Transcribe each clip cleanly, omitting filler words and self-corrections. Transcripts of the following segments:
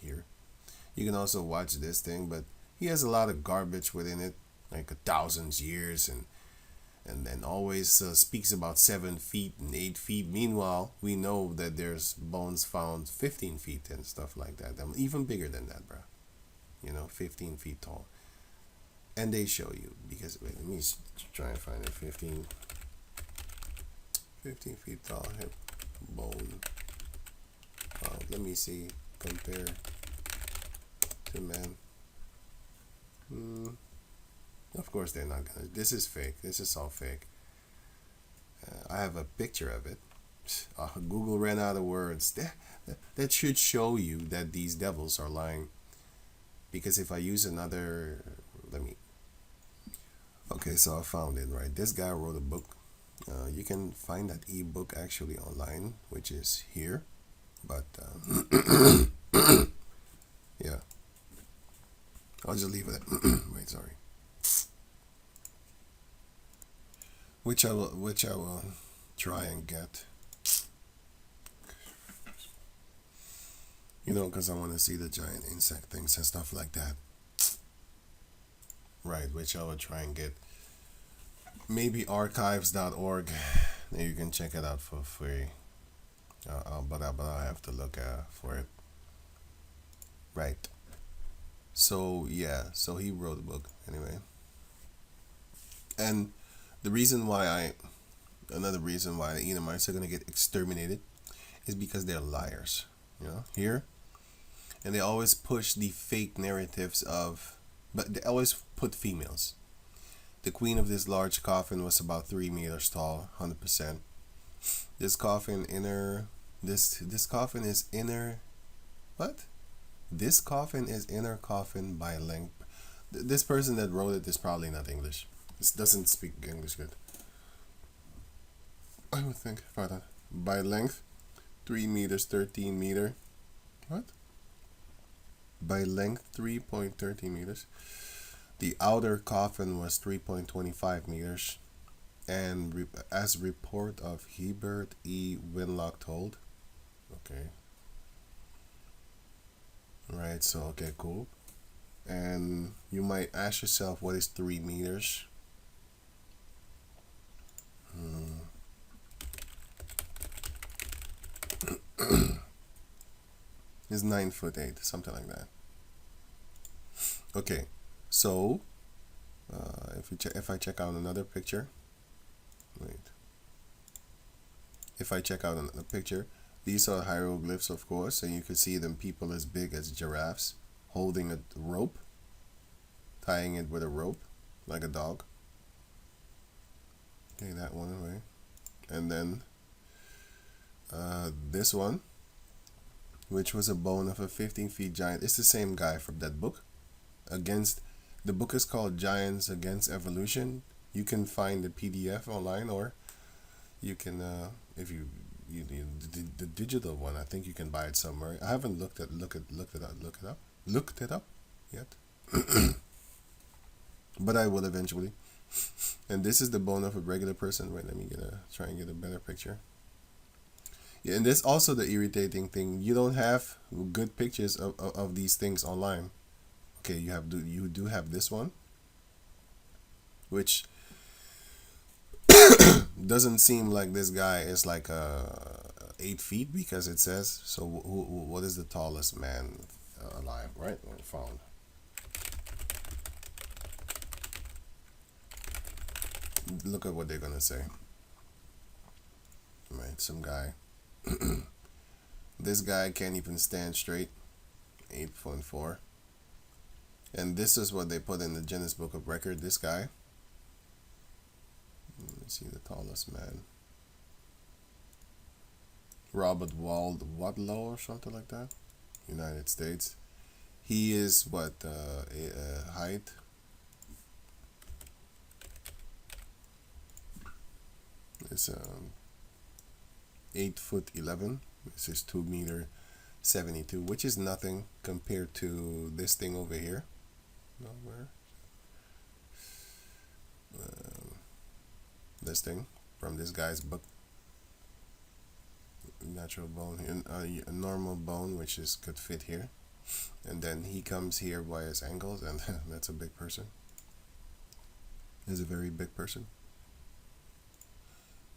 here. You can also watch this thing, but he has a lot of garbage within it, like 1,000 years, and then always speaks about 7 feet and 8 feet. Meanwhile, we know that there's bones found 15 feet and stuff like that. Even bigger than that, bro. 15 feet tall. And they show you, because wait, let me try and find it. 15 feet tall hip bone. Let me see. Compare to man. Of course they're not gonna. This is fake. This is all fake. I have a picture of it. Google ran out of words. That should show you that these devils are lying. Because if I use another, Okay, so I found it, right? This guy wrote a book. You can find that ebook actually online, which is here. But yeah, I'll just leave it. Wait, sorry. Which I will try and get. Because I want to see the giant insect things and stuff like that. Right, which I will try and get. Maybe archives.org. You can check it out for free. But I have to look for it. Right. So yeah, so he wrote a book anyway. And another reason why the Edomites are gonna get exterminated is because they're liars. Here, and they always push the fake narratives but they always put females. The queen of this large coffin was about 3 meters tall, 100%. This coffin This coffin is inner. What? This coffin is inner coffin by length. This person that wrote it is probably not English. This doesn't speak English good. I would think. Pardon. By length, 3 meters, 13 meter. What? By length, 3.13 meters. The outer coffin was 3.25 meters. And as report of Hebert E. Winlock told. Okay. Right, so okay, cool. And you might ask yourself, what is 3 meters? It's 9'8", something like that. Okay, so if I check out another picture, if I check out another picture, these are hieroglyphs, of course, and you can see them people as big as giraffes holding a rope, tying it with a rope like a dog. Okay, that one away. And then this one, which was a bone of a 15 feet giant. It's the same guy from that book. The book is called Giants Against Evolution. You can find the PDF online, or you can, if you the digital one, I think you can buy it somewhere. I haven't looked it up yet, but I will eventually. And this is the bone of a regular person. Wait, let me try and get a better picture. Yeah, and this also the irritating thing. You don't have good pictures of these things online. Okay, you do have this one, which doesn't seem like this guy is like 8 feet, because it says so. What is the tallest man alive? Right, found. Look at what they're gonna say. Right, some guy. This guy can't even stand straight. 8.4. And this is what they put in the Guinness Book of Record. This guy. Let's see the tallest man. Robert Wadlow or something like that. United States. He is what height? It's 8'11". This is 2'72", which is nothing compared to this thing over here. Nowhere. This thing from this guy's book. Natural bone, a normal bone, which could fit here. And then he comes here by his ankles, and that's a big person. Is a very big person.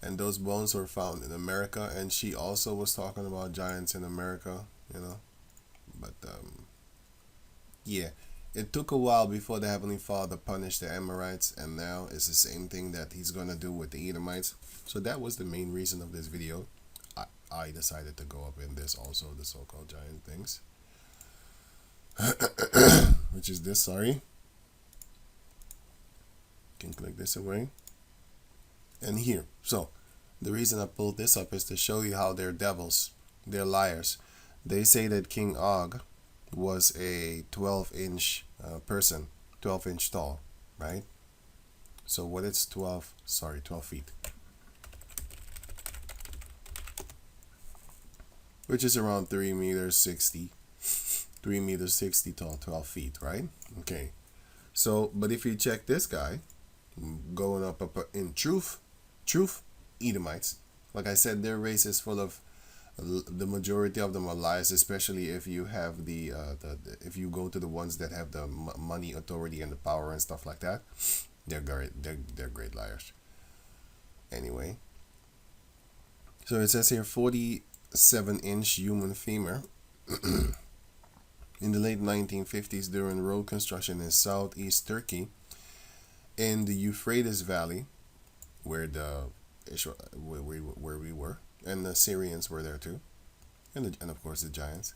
And those bones were found in America, and she also was talking about giants in America, you know. But yeah, it took a while before the Heavenly Father punished the Amorites, and now it's the same thing that he's gonna do with the Edomites. So that was the main reason of this video. I decided to go up in this also, the so-called giant things. Which is this, sorry. Can click this away. And here. So, the reason I pulled this up is to show you how they're devils. They're liars. They say that King Og was a 12-inch person, 12-inch tall, right? So what is 12 feet. Which is around 3 meters 60. 3 meters 60 tall, 12 feet, right? Okay. So, but if you check this guy, going up in truth, Edomites, like I said, their race is full of, the majority of them are liars, especially if you have the if you go to the ones that have the money, authority, and the power and stuff like that. They're great liars. Anyway, so it says here 47-inch human femur. In the late 1950s, during road construction in southeast Turkey, in the Euphrates Valley, where where we were, and the Syrians were there too, and of course the giants.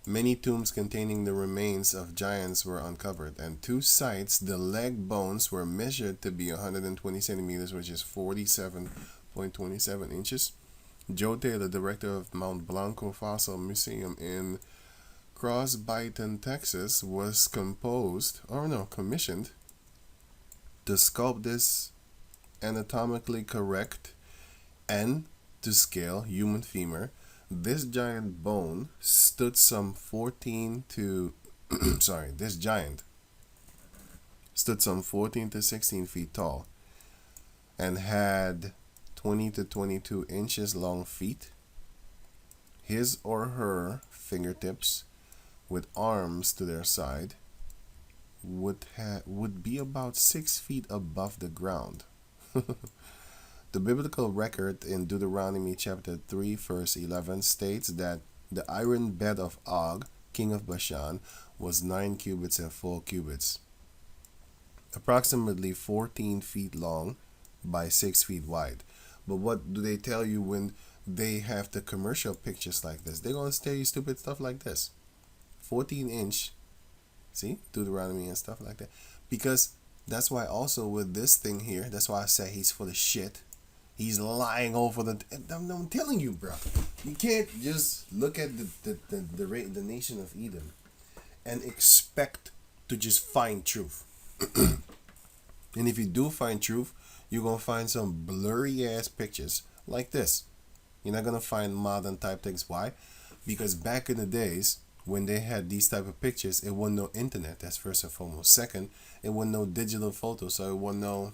Many tombs containing the remains of giants were uncovered, and 2 sites, the leg bones were measured to be 120 centimeters, which is 47.27 inches. Joe Taylor, director of Mount Blanco Fossil Museum in Crosbyton, Texas, was commissioned to sculpt this anatomically correct and to scale human femur. This giant bone stood some 14 to this giant stood some 14 to 16 feet tall and had 20 to 22 inches long feet. His or her fingertips with arms to their side would be about 6 feet above the ground. The biblical record in Deuteronomy chapter 3 verse 11 states that the iron bed of Og, king of Bashan, was 9 cubits and 4 cubits, approximately 14 feet long by 6 feet wide. But what do they tell you when they have the commercial pictures like this? They're going to tell you stupid stuff like this. 14-inch, see, Deuteronomy and stuff like that. Because that's why also with this thing here, that's why I say he's full of shit. He's lying over the. I'm telling you, bro. You can't just look at the nation of Edom and expect to just find truth. And if you do find truth, you're gonna find some blurry ass pictures like this. You're not gonna find modern type things. Why? Because back in the days when they had these type of pictures, it wasn't no internet. That's first and foremost. Second, it wasn't no digital photos, so it wasn't no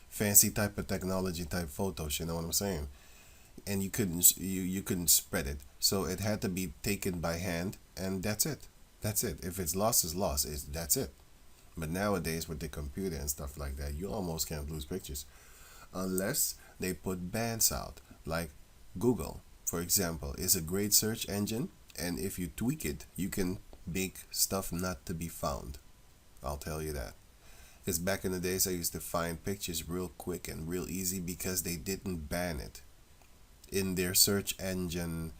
fancy type of technology type photos. You know what I'm saying? And you couldn't spread it, so it had to be taken by hand, and that's it. If it's lost, it's lost. That's it. But nowadays with the computer and stuff like that, you almost can't lose pictures unless they put bans out. Like Google, for example, is a great search engine, and if you tweak it, you can make stuff not to be found. I'll tell you that. Because back in the days, I used to find pictures real quick and real easy because they didn't ban it in their search engine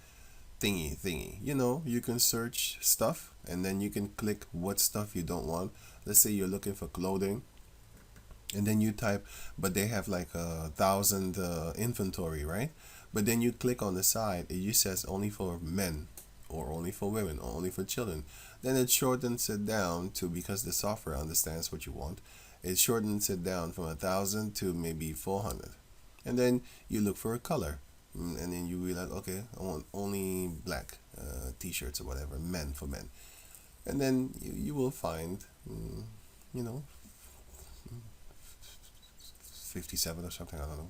thingy. You know, you can search stuff and then you can click what stuff you don't want. Let's say you're looking for clothing, and then you type, but they have like 1,000 inventory, right? But then you click on the side, it just says only for men, or only for women, or only for children. Then it shortens it down to, because the software understands what you want, it shortens it down from 1,000 to maybe 400. And then you look for a color, and then you be like, okay, I want only black t-shirts or whatever, men for men. And then you will find, 57 or something, I don't know.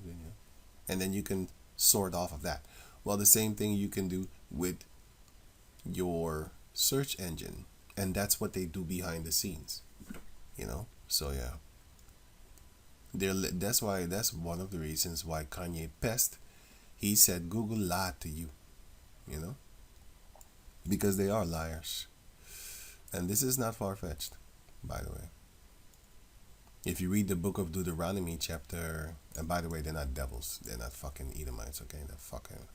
And then you can sort off of that. Well, the same thing you can do with your search engine, and that's what they do behind the scenes, you know. So yeah, that's one of the reasons why Kanye pest, he said Google lied to you, you know, because they are liars. And this is not far-fetched, by the way. If you read the book of Deuteronomy chapter, and by the way, they're not devils, they're not fucking Edomites, okay, they're fucking,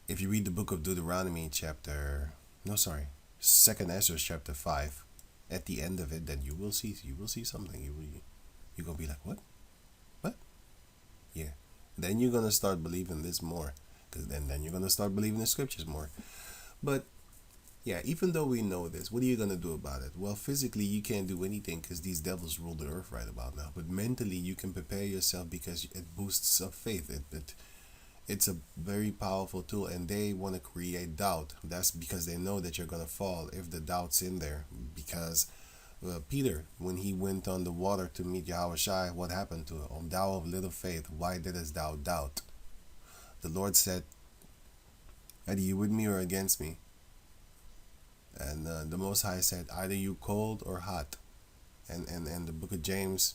if you read the book of Deuteronomy chapter, no, sorry, second Ezra chapter 5, at the end of it, then you will see something. You're gonna be like, what? Yeah. Then you're gonna start believing this more, because then you're gonna start believing the scriptures more. But yeah, even though we know this, what are you gonna do about it? Well, physically you can't do anything because these devils rule the earth right about now. But mentally you can prepare yourself because it boosts up faith. It's a very powerful tool, and they want to create doubt. That's because they know that you're gonna fall if the doubt's in there. Because Peter, when he went on the water to meet Yahweh Shai, what happened to him? O thou of little faith, why didst thou doubt? The Lord said, are you with me or against me? And the Most High said, either you cold or hot. And the book of James,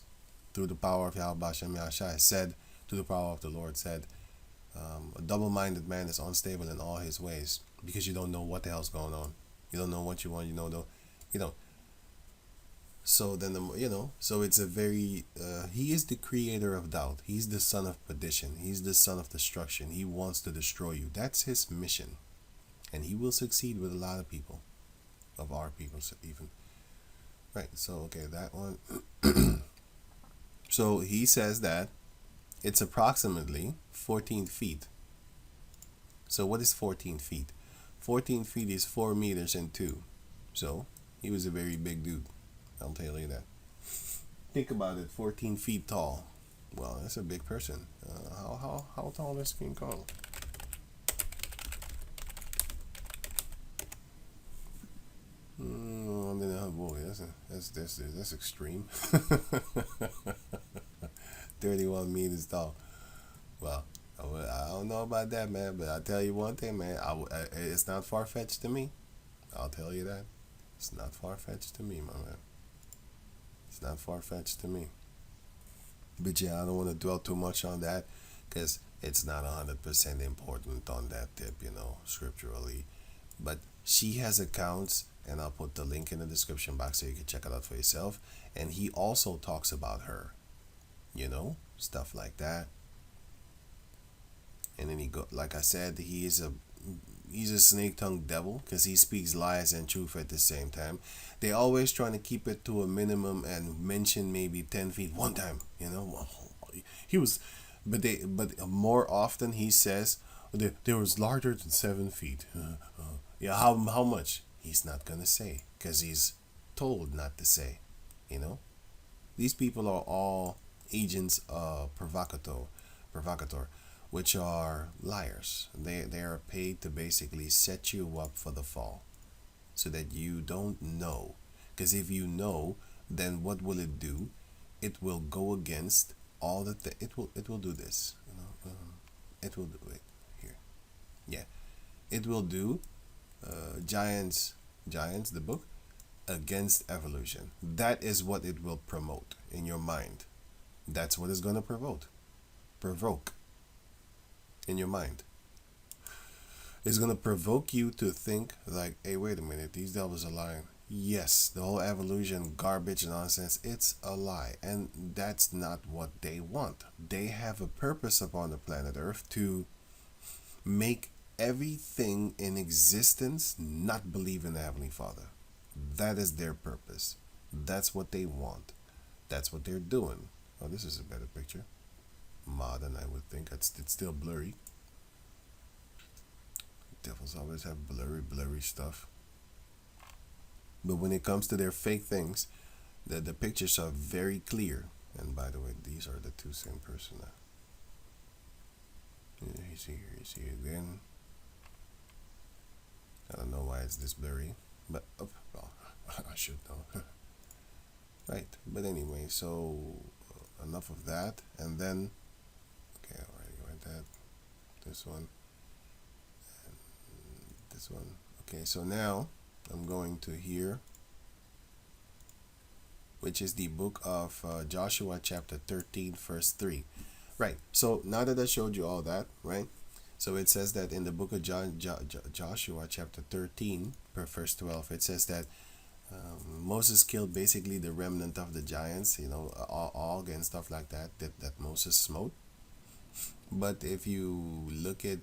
through the power of Yahweh Shem Yahshai, said, through the power of the Lord, said, a double-minded man is unstable in all his ways, because you don't know what the hell's going on. You don't know what you want. You know. So then, so it's a very, he is the creator of doubt. He's the son of perdition. He's the son of destruction. He wants to destroy you. That's his mission. And he will succeed with a lot of people, of our people even. Right, so, okay, that one. So he says that it's approximately 14 feet. So what is 14 feet? 14 feet is 4 meters and 2. So he was a very big dude. I'll tell you that. Think about it, 14 feet tall. Well, that's a big person. How tall is King Kong? Boy, that's extreme. 31 meters tall. Well, I don't know about that, man, but I'll tell you one thing, man. It's not far-fetched to me. I'll tell you that. It's not far-fetched to me, my man. It's not far-fetched to me. But yeah, I don't want to dwell too much on that, because it's not 100% important on that tip, scripturally. But she has accounts, and I'll put the link in the description box so you can check it out for yourself. And he also talks about her, stuff like that. And then like I said, he's a snake-tongued devil, because he speaks lies and truth at the same time. They always trying to keep it to a minimum and mention maybe 10 feet one time, he was, but more often he says there was larger than 7 feet. Yeah, how much? He's not gonna say, because he's told not to say. These people are all agents of provocateur, which are liars. They are paid to basically set you up for the fall, so that you don't know. Because if you know, then what will it do? It will go against all the it will do this. It will do it here. Yeah, it will do. Giants, the book, against evolution. That is what it will promote in your mind. That's what it's gonna provoke in your mind. It's gonna provoke you to think like, hey, wait a minute, these devils are lying. Yes, the whole evolution garbage nonsense, it's a lie. And that's not what they want. They have a purpose upon the planet Earth to make everything in existence not believe in the Heavenly Father. That is their purpose. That's what they want. That's what they're doing. Oh, this is a better picture. Modern, I would think. It's still blurry. Devils always have blurry stuff. But when it comes to their fake things, the pictures are very clear. And by the way, these are the two same person now. You see again. I don't know why it's this blurry, but well, I should know. Right, but anyway, so enough of that, and then okay, alright, that, this one, and this one. Okay, so now I'm going to here, which is the book of Joshua chapter 13 verse 3. Right, so now that I showed you all that, right, so it says that in the book of Joshua chapter 13 per verse 12, it says that Moses killed basically the remnant of the giants, Og and stuff like that, that Moses smote. But if you look at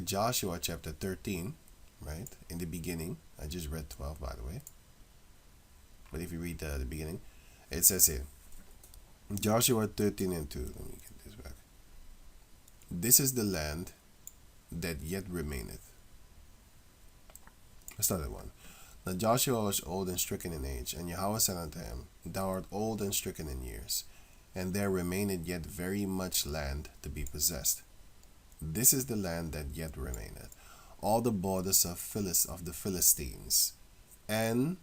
Joshua chapter 13, right, in the beginning, I just read 12 by the way, but if you read the beginning, it says here, Joshua 13 and 2, let me get this back. This is the land that yet remaineth. Let's start at 1. Now Joshua was old and stricken in age, and Yahweh said unto him, Thou art old and stricken in years, and there remaineth yet very much land to be possessed. This is the land that yet remaineth, all the borders of the Philistines, and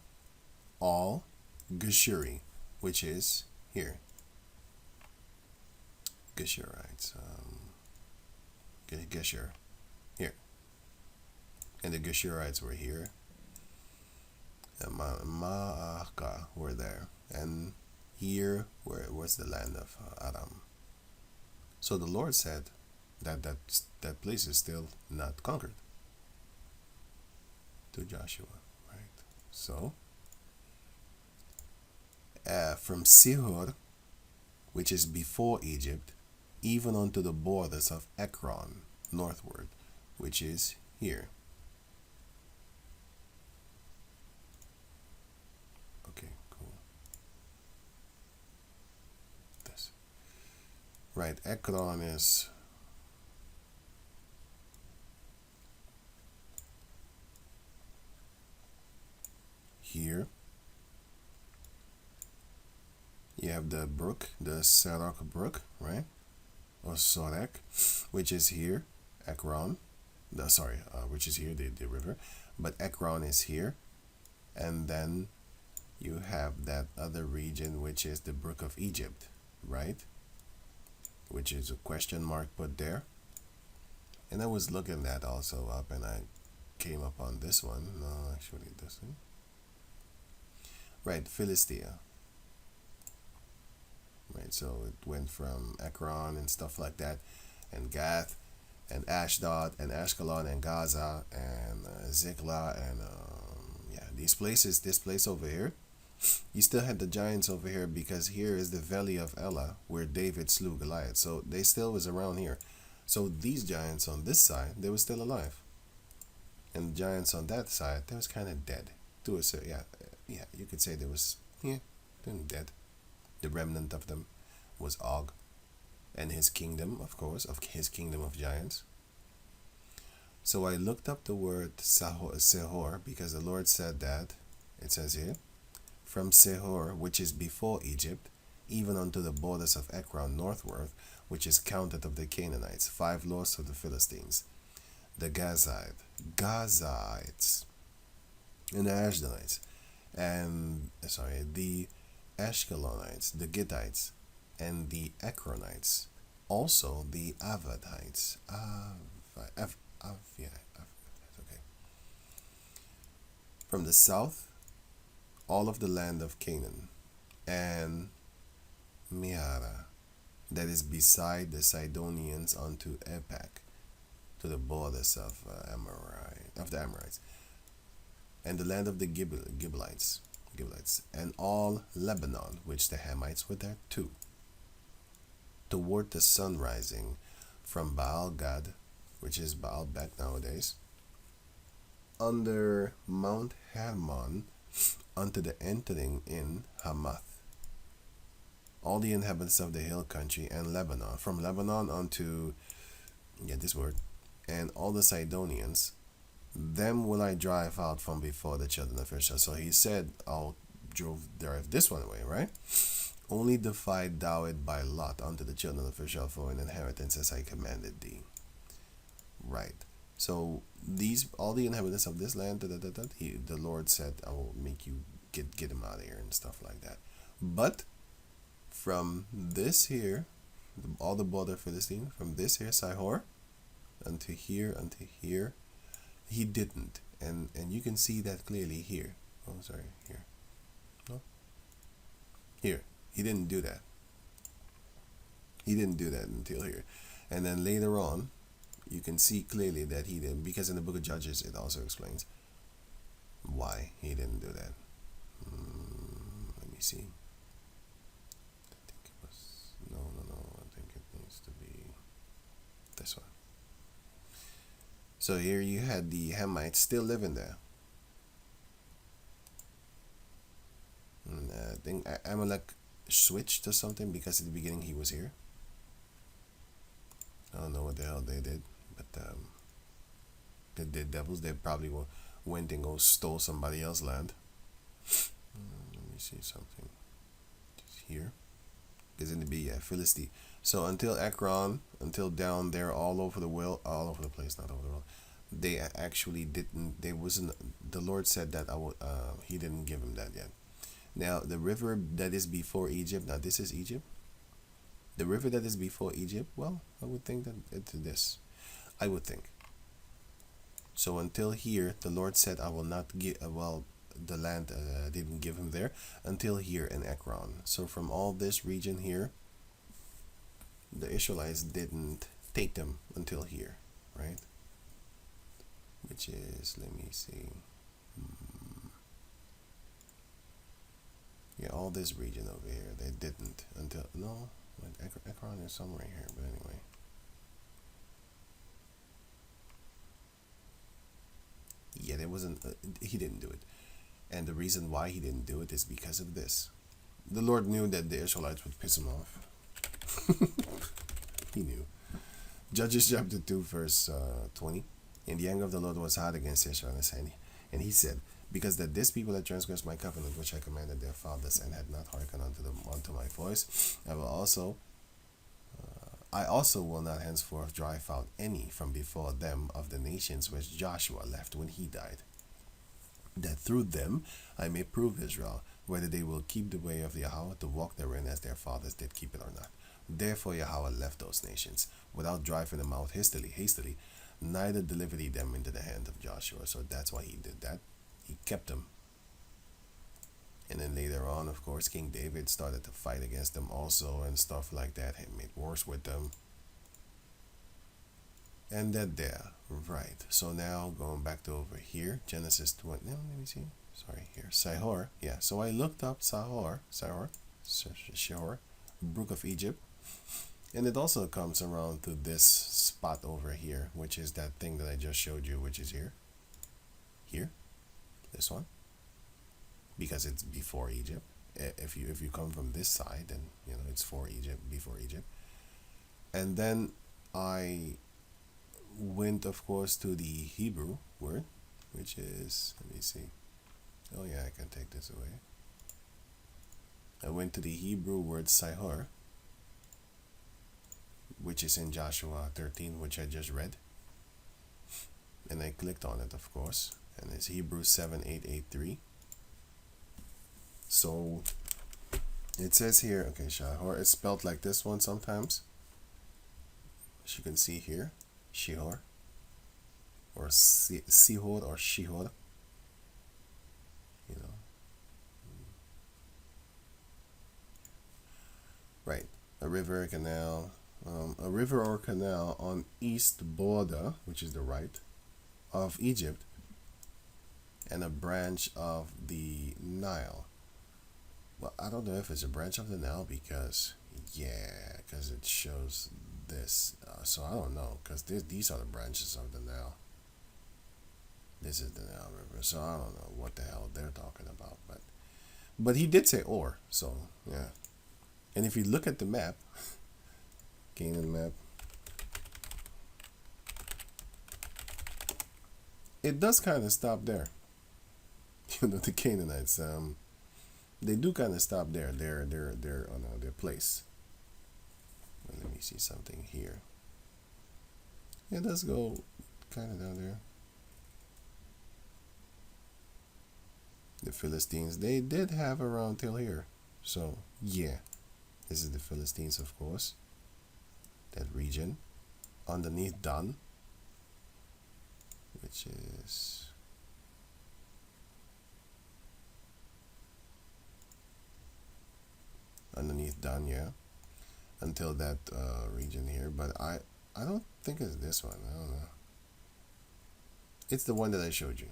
all Geshuri, which is here. Geshurites, Geshur, here, and the Geshurites were here, and Maacah were there, and here was the land of Aram. So the Lord said that place is still not conquered to Joshua, right? So from Sihor, which is before Egypt, even unto the borders of Ekron northward, which is here. Okay, cool. This. Right, Ekron is here. You have the brook, the Serach brook, right? Or Sorek, which is here, Ekron. Which is here, the river. But Ekron is here. And then you have that other region, which is the brook of Egypt, right? Which is a question mark put there. And I was looking that also up, and I came upon this one. No, actually this one. Right, Philistia. Right, so it went from Ekron and stuff like that, and Gath, and Ashdod, and Ashkelon, and Gaza, and Ziklah, and these places. This place over here, you still had the giants over here, because here is the valley of Elah where David slew Goliath. So they still was around here. So these giants on this side, they were still alive, and the giants on that side, they was kind of dead. You could say they was they're dead. The remnant of them was Og and his kingdom, of course, of his kingdom of giants. So I looked up the word Sehor, because the Lord said that, it says here, from Sehor, which is before Egypt, even unto the borders of Ekron northward, which is counted of the Canaanites, 5 lords of the Philistines, the Gazites, and the Ashdodites, and the Ashkelonites, the Gittites, and the Ekronites, also the Avadites. Okay. From the south, all of the land of Canaan, and Meara, that is beside the Sidonians unto Epak, to the borders of the Amorites, and the land of the Gibeonites, and all Lebanon, which the Hamites were there too, toward the sun rising from Baal Gad, which is Baal Bek nowadays, under Mount Hermon, unto the entering in Hamath, all the inhabitants of the hill country, and Lebanon, from Lebanon unto, and all the Sidonians, them will I drive out from before the children of Israel. So he said, I'll drive this one away, right? Only divide thou it by lot unto the children of Israel for an inheritance, as I commanded thee. Right. So all the inhabitants of this land, the Lord said, I will make you get them out of here and stuff like that. But from this here, all the border Philistine, from this here, Sihor, unto here, He didn't, and you can see that clearly here. Oh, sorry, here. No, here. He didn't do that. He didn't do that until here, and then later on, you can see clearly that he did, because in the book of Judges it also explains why he didn't do that. Let me see. I think it was no. I think it needs to be this one. So here you had the Hamites still living there. And I think Amalek switched to something because at the beginning he was here. I don't know what the hell they did, but the devils, they probably went and stole somebody else's land. Let me see something. Just here. Because in the B, Philistine. So until Ekron, until down there, all over the place, not over the world, they actually didn't. They wasn't. The Lord said that He didn't give him that yet. Now the river that is before Egypt. Now this is Egypt. The river that is before Egypt. Well, I would think that it's this. I would think. So until here, the Lord said, "I will not give." The land didn't give him there until here in Ekron. So from all this region here, the Israelites didn't take them until here, right? Which is, let me see. Yeah, all this region over here, they didn't until, no, Ekron is somewhere here, but anyway. Yeah, there wasn't, he didn't do it. And the reason why he didn't do it is because of this. The Lord knew that the Israelites would piss him off. He knew. Judges chapter 2 verse 20. And the anger of the Lord was hot against Israel, and he said, because that this people had transgressed my covenant which I commanded their fathers, and had not hearkened unto my voice, I also will not henceforth drive out any from before them of the nations which Joshua left when he died, that through them I may prove Israel, whether they will keep the way of Yahweh to walk therein as their fathers did keep it or not. Therefore Yahweh left those nations, without driving them out hastily, neither delivered he them into the hand of Joshua. So that's why he did that. He kept them. And then later on, of course, King David started to fight against them also and stuff like that. He made wars with them. And that there, right. So now going back to over here, Genesis 20. Let me see. Sorry, here. Sihor. Yeah, so I looked up Sihor, Brook of Egypt. And it also comes around to this spot over here, which is that thing that I just showed you, which is here. Here. This one. Because it's before Egypt. If you come from this side, then it's before Egypt. And then I went, of course, to the Hebrew word, which is, let me see. Oh yeah, I can take this away. I went to the Hebrew word Sihor, which is in Joshua 13, which I just read. And I clicked on it, of course. And it's Hebrews 7:8-8-3. So it says here, okay, Shihor is spelled like this one sometimes. As you can see here, Shihor, or Sihor, or Shihor. Right, a river, canal, a river or canal on east border, which is the right, of Egypt, and a branch of the Nile. Well, I don't know if it's a branch of the Nile because it shows this. So I don't know, because these are the branches of the Nile. This is the Nile River, so I don't know what the hell they're talking about. But he did say or, so yeah. And if you look at the map, Canaan map, it does kind of stop there. The Canaanites, they do kind of stop there. They're on their place. Well, let me see something here. It does go kind of down there. The Philistines, they did have around till here. So yeah, this is the Philistines, of course. That region underneath Dan, which is underneath down here until that region here, but I don't think it's this one. I don't know. It's the one that I showed you,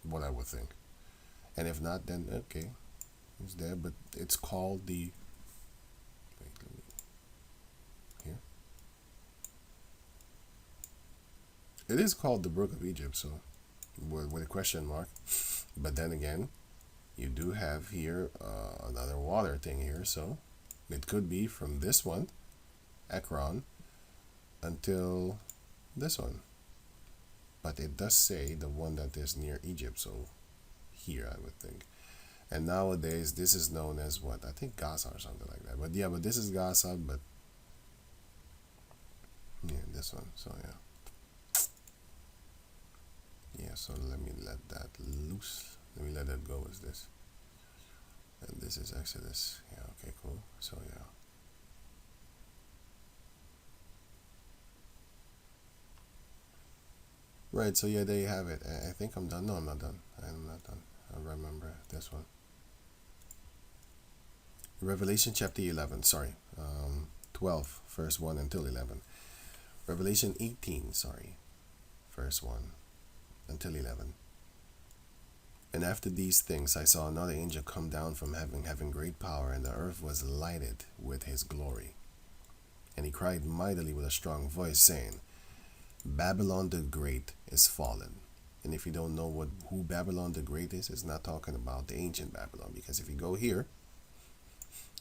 what I would think, and if not, then okay, it's there, but it's called the, wait, let me, here, it is called the Brook of Egypt, so with a question mark, but then again, you do have here another water thing here, so it could be from this one, Ekron, until this one. But it does say the one that is near Egypt, so here I would think. And nowadays, this is known as what? I think Gaza or something like that. But yeah, but this is Gaza, but yeah, this one, so yeah. Yeah, so let me let that loose. Let me let that go as this. And this is Exodus. Yeah, okay, cool. So yeah. Right, so yeah, there you have it. I think I'm done. No, I'm not done. I'm not done. I remember this one. Revelation chapter 11, sorry. 12, verse 1 until 11. Revelation 18, sorry. Verse 1 until 11. And after these things I saw another angel come down from heaven, having great power, and the earth was lighted with his glory. And he cried mightily with a strong voice, saying, Babylon the Great is fallen. And if you don't know who Babylon the Great is, it's not talking about the ancient Babylon. Because if you go here,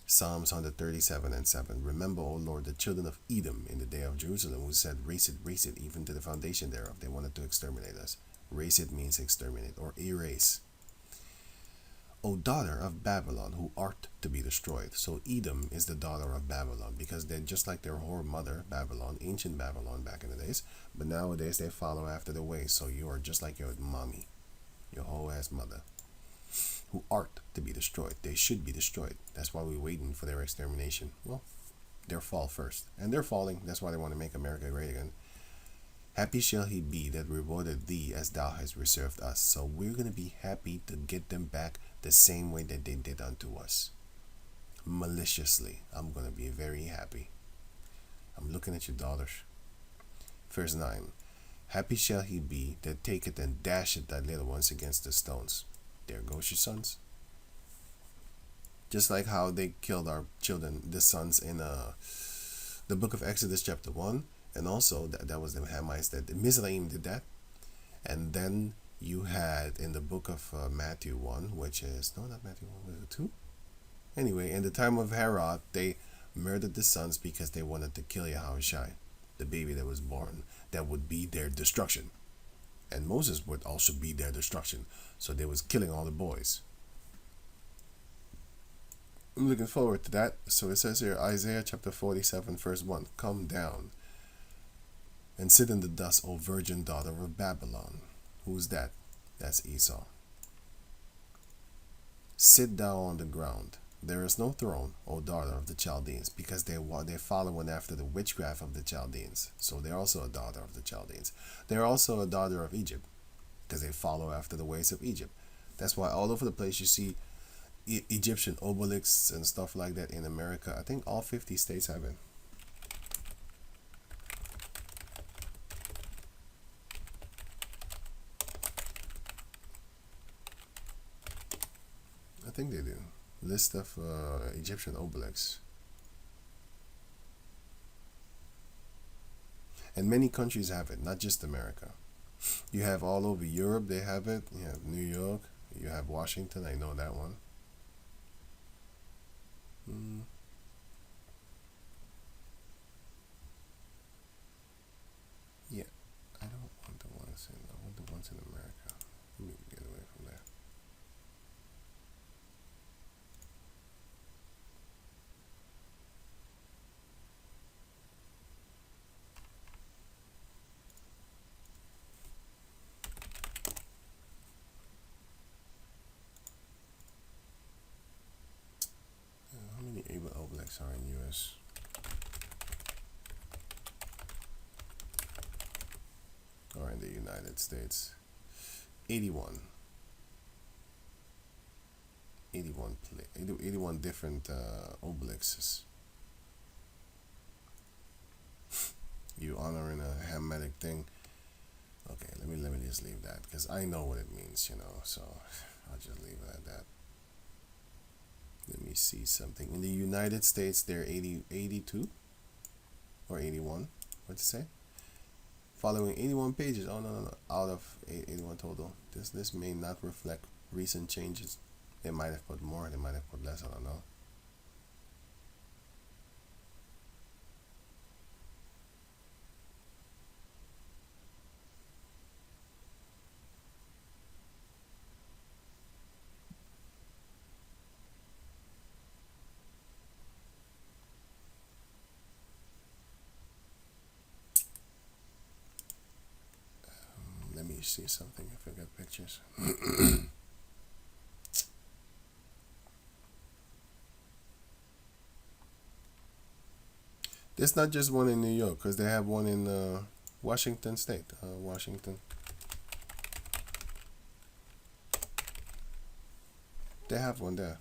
Psalms 137 and 7, Remember, O Lord, the children of Edom in the day of Jerusalem, who said, race it, even to the foundation thereof. They wanted to exterminate us. Race it means exterminate or erase. O daughter of Babylon, who art to be destroyed. So Edom is the daughter of Babylon, because they're just like their whore mother, Babylon, ancient Babylon back in the days. But nowadays they follow after the ways. So you are just like your mommy, your whole ass mother, who art to be destroyed. They should be destroyed. That's why we're waiting for their extermination. Well, their fall first. And they're falling. That's why they want to make America great again. Happy shall he be that rewarded thee as thou hast reserved us. So we're going to be happy to get them back the same way that they did unto us. Maliciously. I'm going to be very happy. I'm looking at your daughters. Verse 9. Happy shall he be that taketh and dasheth thy little ones against the stones. There goes your sons. Just like how they killed our children, the sons, in the book of Exodus chapter 1. And also, that was the Hamites, that the Mizraim did that. And then you had in the book of Matthew 1, which is, no, not Matthew 1, was it 2? Anyway, in the time of Herod, they murdered the sons because they wanted to kill Yahushua, the baby that was born, that would be their destruction. And Moses would also be their destruction. So they was killing all the boys. I'm looking forward to that. So it says here, Isaiah chapter 47, verse 1, Come down and sit in the dust, O virgin daughter of Babylon. Who's that? That's Esau. Sit down on the ground. There is no throne, O daughter of the Chaldeans, because they're following after the witchcraft of the Chaldeans. So they're also a daughter of the Chaldeans. They're also a daughter of Egypt, because they follow after the ways of Egypt. That's why all over the place you see Egyptian obelisks and stuff like that in America. I think all 50 states have it. I think they do. List of Egyptian obelisks. And many countries have it, not just America. You have all over Europe, they have it. You have New York. You have Washington, I know that one. Yeah, I don't want the ones in, I want the ones in America. Let me get away from there. How many or in the United States. 81. 81 different obelisks. You honoring a Hamitic thing. Okay, let me just leave that because I know what it means, so I'll just leave it at that. Let me see something. In the United States, they're 82 or 81. What'd you say? Following 81 pages. Oh, no. Out of 81 total. This may not reflect recent changes. They might have put more. They might have put less. I don't know. Let me see something if I got pictures. There's not just one in New York, because they have one in Washington State. Washington. They have one there.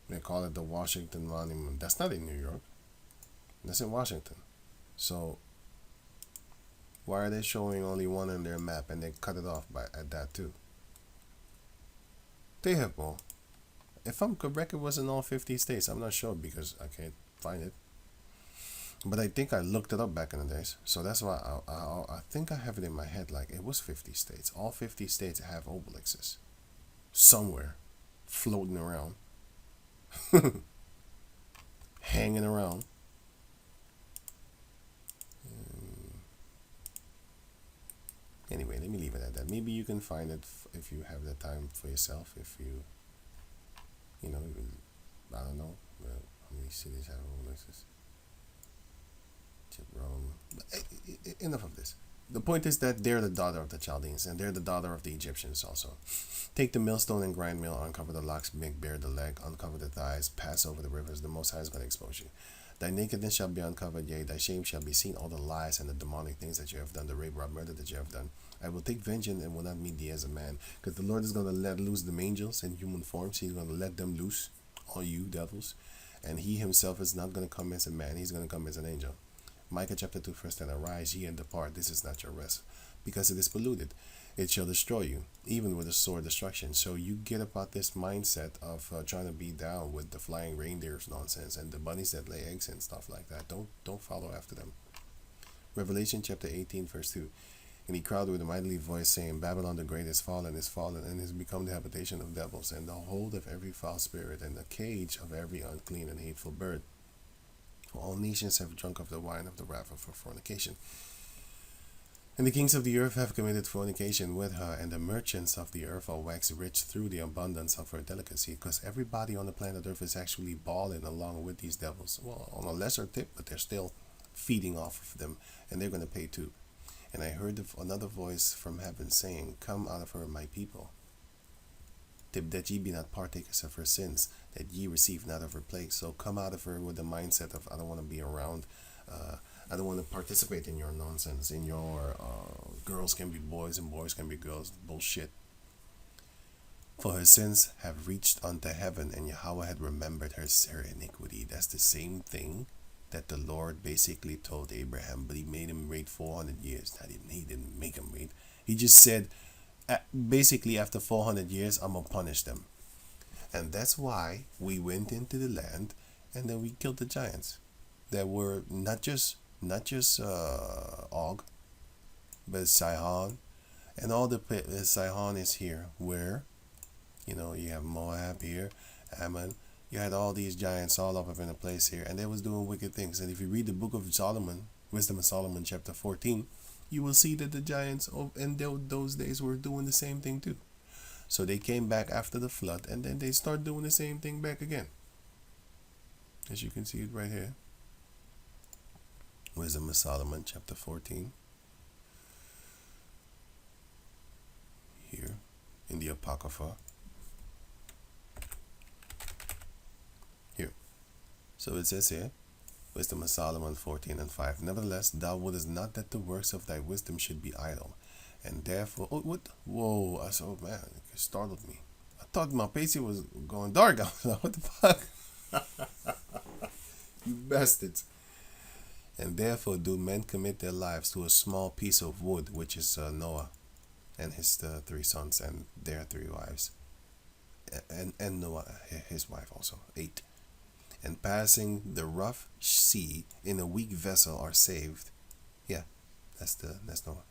They call it the Washington Monument. That's not in New York. That's in Washington. So why are they showing only one on their map and they cut it off at that too? They have more. If I'm correct, it was in all 50 states. I'm not sure because I can't find it. But I think I looked it up back in the days. So that's why I think I have it in my head like it was 50 states. All 50 states have obelisks. Somewhere. Floating around. Hanging around. Anyway, let me leave it at that. Maybe you can find it if you have the time for yourself. If you I don't know. How many cities have obelisks? Rome. Enough of this. The point is that they're the daughter of the Chaldeans, and they're the daughter of the Egyptians also. Take the millstone and grind meal, uncover the locks, make bare the leg, uncover the thighs, pass over the rivers. The Most High is going to expose you. Thy nakedness shall be uncovered, yea, thy shame shall be seen, all the lies and the demonic things that you have done, the rape, rob, murder that you have done. I will take vengeance and will not meet thee as a man, because the Lord is going to let loose the angels in human forms. He's going to let them loose on you, devils, and he himself is not going to come as a man. He's going to come as an angel. Micah chapter 2 verse 10, arise ye and depart, this is not your rest, because it is polluted. It shall destroy you, even with a sword destruction. So you get about this mindset of trying to be down with the flying reindeers nonsense and the bunnies that lay eggs and stuff like that. Don't follow after them. Revelation chapter 18 verse 2. And he cried with a mighty voice, saying, Babylon the great is fallen, and is become the habitation of devils, and the hold of every foul spirit, and the cage of every unclean and hateful bird. For all nations have drunk of the wine of the wrath of her fornication. And the kings of the earth have committed fornication with her, and the merchants of the earth are waxed rich through the abundance of her delicacy, because everybody on the planet earth is actually balling along with these devils. Well, on a lesser tip, but they're still feeding off of them, and they're going to pay too. And I heard another voice from heaven saying, Come out of her, my people, that ye be not partakers of her sins, that ye receive not of her plagues. So come out of her with the mindset of, I don't want to be around, I don't want to participate in your nonsense, in your girls can be boys and boys can be girls bullshit. For her sins have reached unto heaven, and Yahweh had remembered her iniquity. That's the same thing that the Lord basically told Abraham, but he made him wait 400 years. He didn't make him wait. He just said, basically after 400 years, I'm going to punish them. And that's why we went into the land and then we killed the giants. That were not just Og, but Sihon. And all the Sihon is here where, you have Moab here, Ammon. You had all these giants all up in a place here, and they was doing wicked things. And if you read the book of Solomon, Wisdom of Solomon chapter 14, you will see that the giants in those days were doing the same thing too. So they came back after the flood, and then they start doing the same thing back again. As you can see it right here. Wisdom of Solomon chapter 14. Here in the Apocrypha. Here. So it says here, Wisdom of Solomon 14:5. Nevertheless, thou wouldest not that the works of thy wisdom should be idle, and therefore, oh, what? Whoa! I said, oh man, it startled me. I thought my PC was going dark. I was like, what the fuck? You bastards! And therefore do men commit their lives to a small piece of wood, which is Noah and his 3 sons and their 3 wives, and Noah his wife also, 8. And passing the rough sea in a weak vessel are saved. Yeah, that's Noah.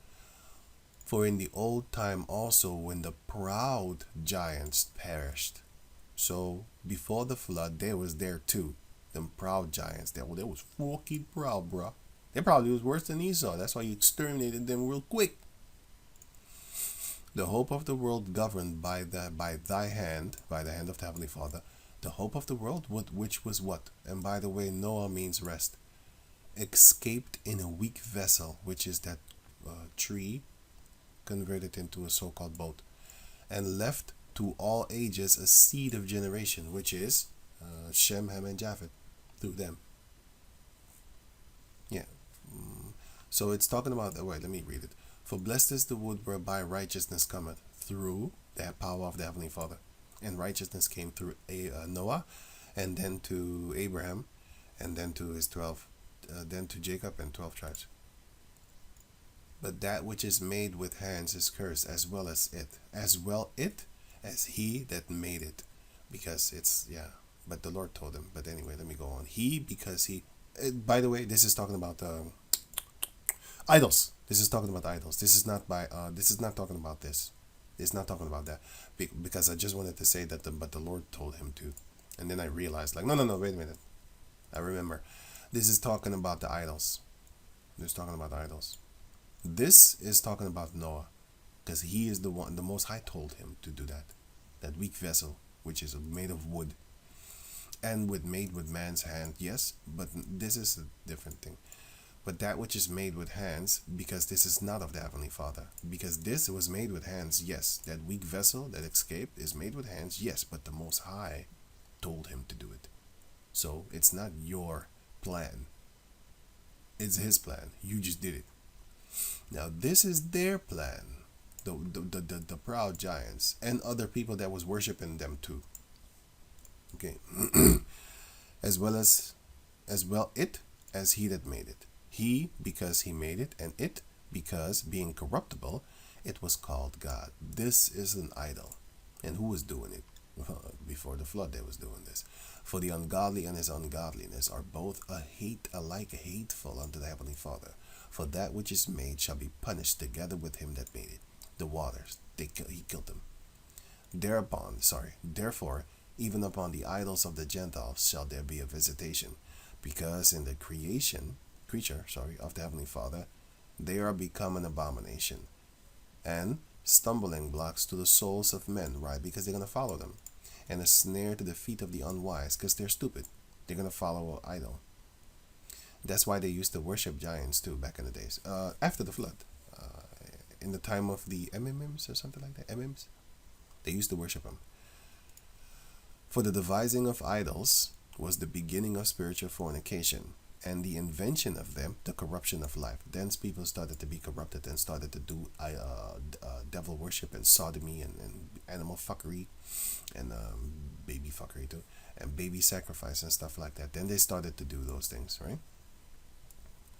For in the old time also, when the proud giants perished. So before the flood, they was there too. Them proud giants. They was fucking proud, bro. They probably was worse than Esau. That's why you exterminated them real quick. The hope of the world governed by thy hand, by the hand of the Heavenly Father. The hope of the world, which was what? And by the way, Noah means rest. Escaped in a weak vessel, which is that tree converted into a so-called boat, and left to all ages a seed of generation, which is Shem, Ham, and Japheth, through them. Yeah. So it's talking about, wait, let me read it. For blessed is the wood whereby righteousness cometh, through the power of the Heavenly Father. And righteousness came through Noah, and then to Abraham, and then to his 12, then to Jacob and 12 tribes. But that which is made with hands is cursed, as well it as he that made it, because it's, yeah. But the Lord told him. But anyway, let me go on. Because he. By the way, this is talking about idols. This is talking about idols. This is not by. This is not talking about this. It's not talking about that. Because I just wanted to say that. But the Lord told him to, and then I realized, like, no, wait a minute. I remember. This is talking about the idols. This is talking about idols. This is talking about Noah, because he is the one. The Most High told him to do that. That weak vessel, which is made of wood, and made with man's hand. Yes, but this is a different thing. But that which is made with hands, because this is not of the Heavenly Father. Because this was made with hands, yes. That weak vessel that escaped is made with hands, yes. But the Most High told him to do it. So it's not your plan. It's his plan. You just did it. Now this is their plan. The proud giants and other people that was worshiping them too. Okay. as well it as he that made it. He, because he made it, and it, because being corruptible, it was called God. This is an idol. And who was doing it? Before the flood, they was doing this. For the ungodly and his ungodliness are both alike hateful unto the Heavenly Father. For that which is made shall be punished together with him that made it. The waters, he killed them. Therefore, even upon the idols of the Gentiles shall there be a visitation, because in the creature of the Heavenly Father, they are become an abomination and stumbling blocks to the souls of men, right? Because they're going to follow them, and a snare to the feet of the unwise, because they're stupid. They're going to follow an idol. That's why they used to worship giants too back in the days. After the flood, in the time of the Emims or something like that, Emims, they used to worship them. For the devising of idols was the beginning of spiritual fornication, and the invention of them, the corruption of life. Thence people started to be corrupted and started to do devil worship and sodomy and animal fuckery and baby fuckery too, and baby sacrifice and stuff like that. Then they started to do those things, right?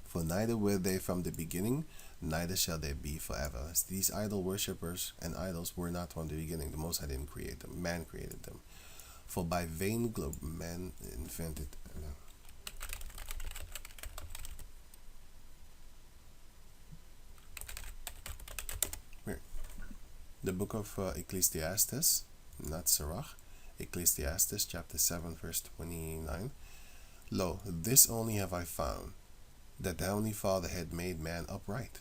For neither were they from the beginning, neither shall they be forever. These idol worshippers and idols were not from the beginning. The Most High didn't create them. Man created them. For by vain globe man invented. The book of Ecclesiastes, not Sirach, Ecclesiastes chapter 7 verse 29. Lo, this only have I found, that the Heavenly Father had made man upright,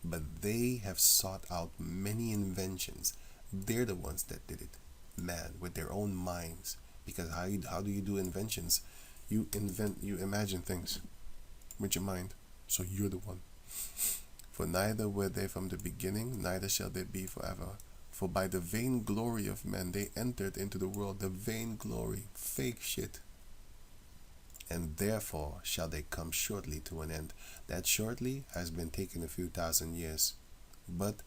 but they have sought out many inventions. They're the ones that did it, man, with their own minds. Because how do you do inventions? You imagine things with your mind. So you're the one. For neither were they from the beginning, neither shall they be forever. For by the vain glory of men they entered into the world. The vain glory, fake shit. and therefore shall they come shortly to an end. That shortly has been taken a few thousand years, but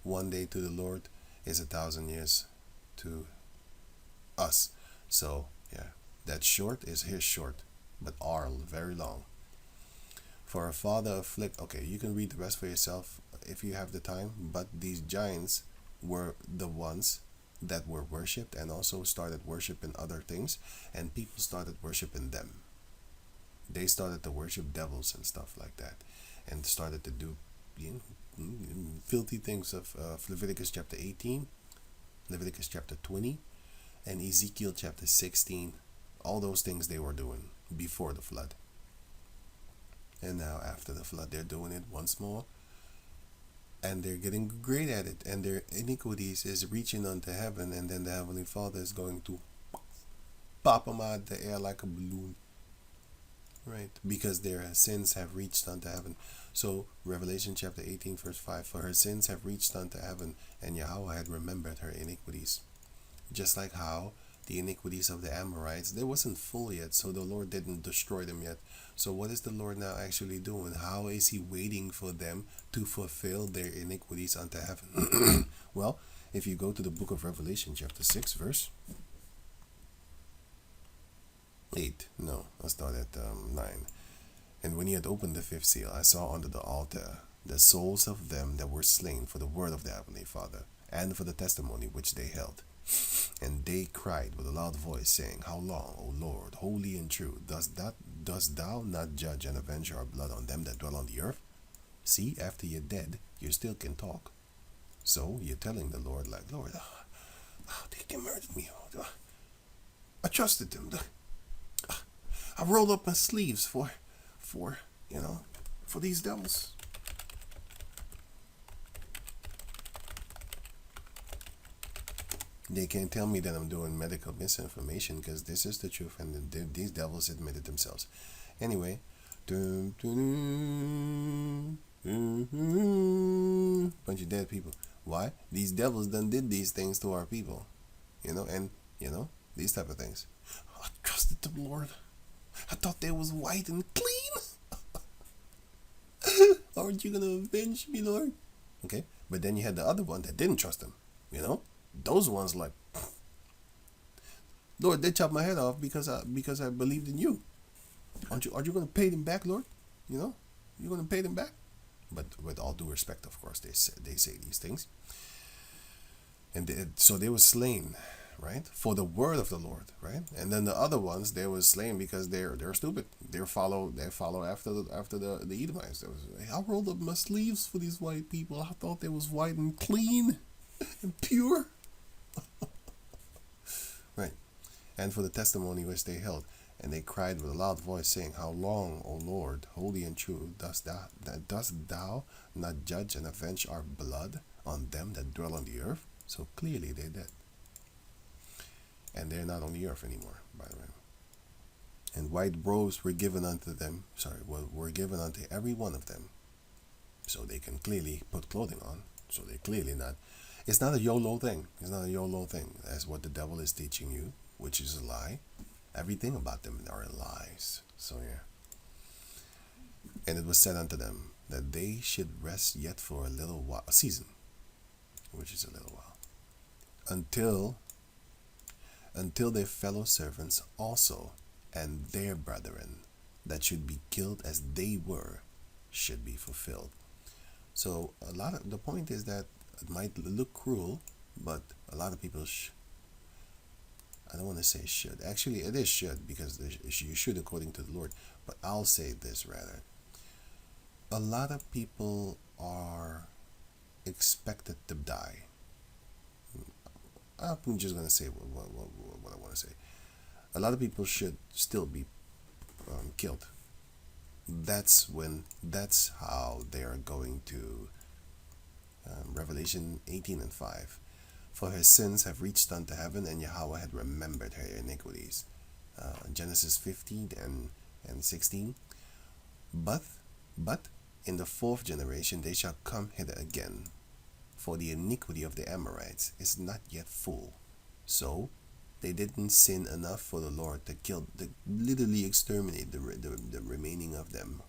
one day to the Lord is 1,000 years to us. So yeah, that short is his short, but our very long. For a father afflict. Okay, you can read the rest for yourself if you have the time. But these giants were the ones that were worshipped and also started worshiping other things, and people started worshiping them. They started to worship devils and stuff like that, and started to do filthy things of Leviticus chapter 18, Leviticus chapter 20, and Ezekiel chapter 16. All those things they were doing before the flood. And now after the flood, they're doing it once more. And they're getting great at it. And their iniquities is reaching unto heaven. And then the Heavenly Father is going to pop them out of the air like a balloon. Right? Because their sins have reached unto heaven. So Revelation chapter 18 verse 5. For her sins have reached unto heaven, and Yahweh had remembered her iniquities. Just like how the iniquities of the Amorites, they wasn't full yet, so the Lord didn't destroy them yet. So what is the Lord now actually doing? How is he waiting for them to fulfill their iniquities unto heaven? Well, if you go to the book of Revelation chapter 6 verse 8, no, let's start at 9. And when he had opened the fifth seal, I saw under the altar the souls of them that were slain for the word of the Heavenly Father, and for the testimony which they held. And they cried with a loud voice, saying, How long, O Lord, holy and true, dost thou not judge and avenge our blood on them that dwell on the earth? See, after you're dead, you still can talk. So you're telling the Lord, like, Lord, they murdered me. I trusted them. I rolled up my sleeves for these devils. They can't tell me that I'm doing medical misinformation, because this is the truth, and these devils admitted themselves. Anyway, bunch of dead people. Why? These devils done did these things to our people, and these type of things. I trusted the Lord. I thought they was white and clean. Aren't you gonna avenge me, Lord? Okay, but then you had the other one that didn't trust him. Those ones like, Lord, they chopped my head off because I believed in you. Aren't you going to pay them back, Lord? You're going to pay them back. But with all due respect, of course, they say these things. And so they were slain, right, for the word of the Lord, right? And then the other ones, they were slain because they're stupid. They follow after the Edomites. I rolled up my sleeves for these white people. I thought they was white and clean and pure. Right. And for the testimony which they held, and they cried with a loud voice, saying, How long, O Lord, holy and true, dost thou not judge and avenge our blood on them that dwell on the earth? So clearly they're dead. And they're not on the earth anymore, by the way. And white robes were given unto them, were given unto every one of them. So they can clearly put clothing on. So they're clearly not. It's not a YOLO thing. It's not a YOLO thing. That's what the devil is teaching you, which is a lie. Everything about them are lies. So yeah. And it was said unto them that they should rest yet for a little while, a season, which is a little while, until their fellow servants also and their brethren that should be killed as they were should be fulfilled. So the point is that it might look cruel, but a lot of people I don't want to say should. Actually, it is should, because you should according to the Lord. But I'll say this rather. A lot of people are expected to die. I'm just going to say what I want to say. A lot of people should still be killed. That's how they are going to Revelation 18 and 5. For her sins have reached unto heaven, and Yahweh had remembered her iniquities. Genesis 15 and 16. But in the fourth generation they shall come hither again, for the iniquity of the Amorites is not yet full. So They didn't sin enough for the Lord to kill, to literally exterminate the remaining of them.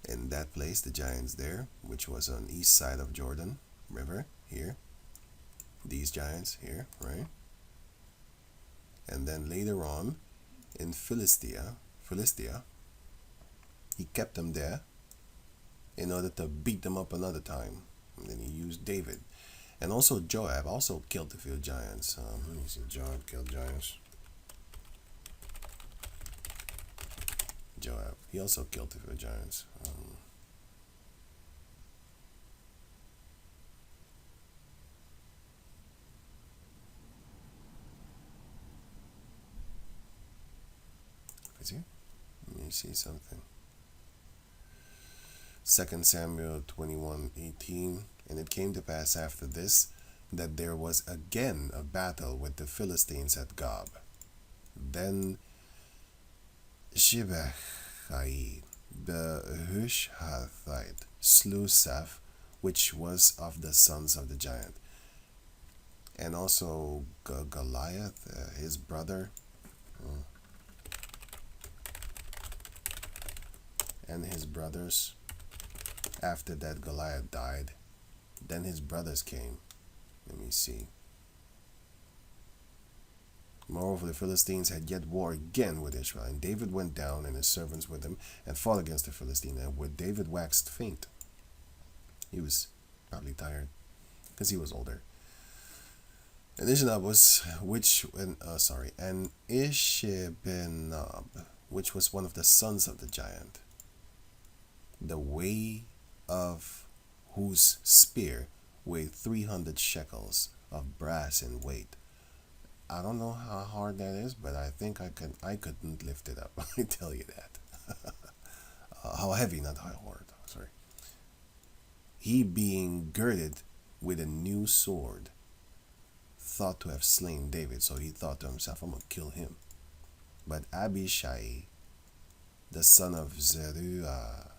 In that place, the giants there, which was on east side of Jordan River, here, these giants here, right? And then later on, in Philistia, he kept them there in order to beat them up another time. And then he used David. And also Joab also killed a few giants. Let me see, Joab killed giants. Joab, he also killed a few giants. Let me see something. 2 Samuel 21:18. And it came to pass after this that there was again a battle with the Philistines at Gob. Then Shibachai the Hushathite slew Saph, which was of the sons of the giant. And also Goliath, his brother, and his brothers. After that Goliath died, then his brothers came. Let me see. Moreover, the Philistines had yet war again with Israel, and David went down and his servants with him and fought against the Philistines. And with David waxed faint. He was probably tired because he was older. And Ishbenab was and Ishbenab, which was one of the sons of the giant, the way of whose spear weighed 300 shekels of brass in weight. I don't know how hard that is, but I think I couldn't lift it up. I tell you that. How heavy, not how hard. Sorry. He being girded with a new sword, thought to have slain David, so he thought to himself, I'm gonna kill him. But Abishai, the son of Zeruiah,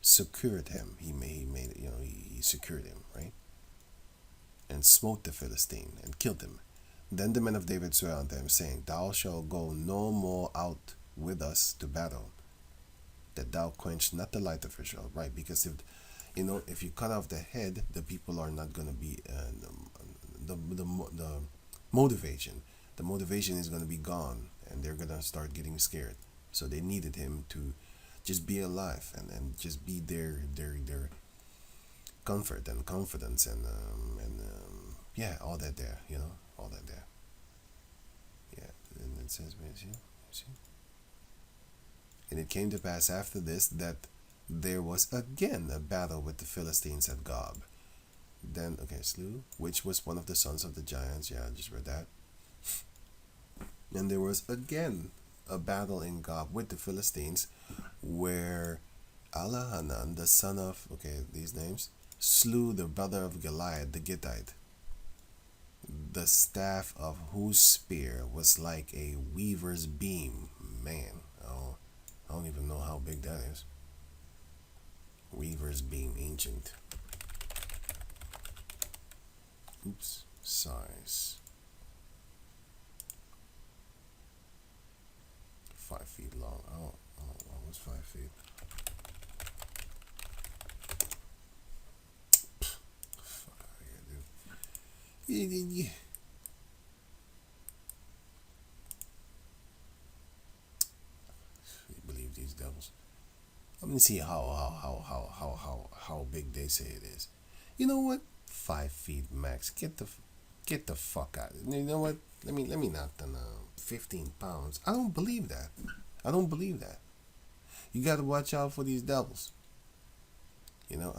secured him. He secured him, right? And smote the Philistine and killed him. Then the men of David swore unto him, saying, Thou shalt go no more out with us to battle, that thou quench not the light of Israel. Right? Because if you cut off the head, the people are not going to be the motivation. The motivation is going to be gone, and they're going to start getting scared. So they needed him to just be alive and just be their comfort and confidence and all that there, all that there. Yeah, and it says, see. And it came to pass after this that there was again a battle with the Philistines at Gob. Then, slew, which was one of the sons of the giants. Yeah, I just read that. And there was again a battle in Gob with the Philistines, where Alahanan, the son of, these names, slew the brother of Goliath the Gittite, the staff of whose spear was like a weaver's beam. Man, I don't even know how big that is. Weaver's beam, ancient. Oops, size. 5 feet long. Oh, almost 5 feet. Fuck out of here, dude. Yeah. You believe these devils? Let me see how big they say it is. You know what? 5 feet max. Get the fuck out. You know what? Let me knock down 15 pounds. I don't believe that. You got to watch out for these devils. Man,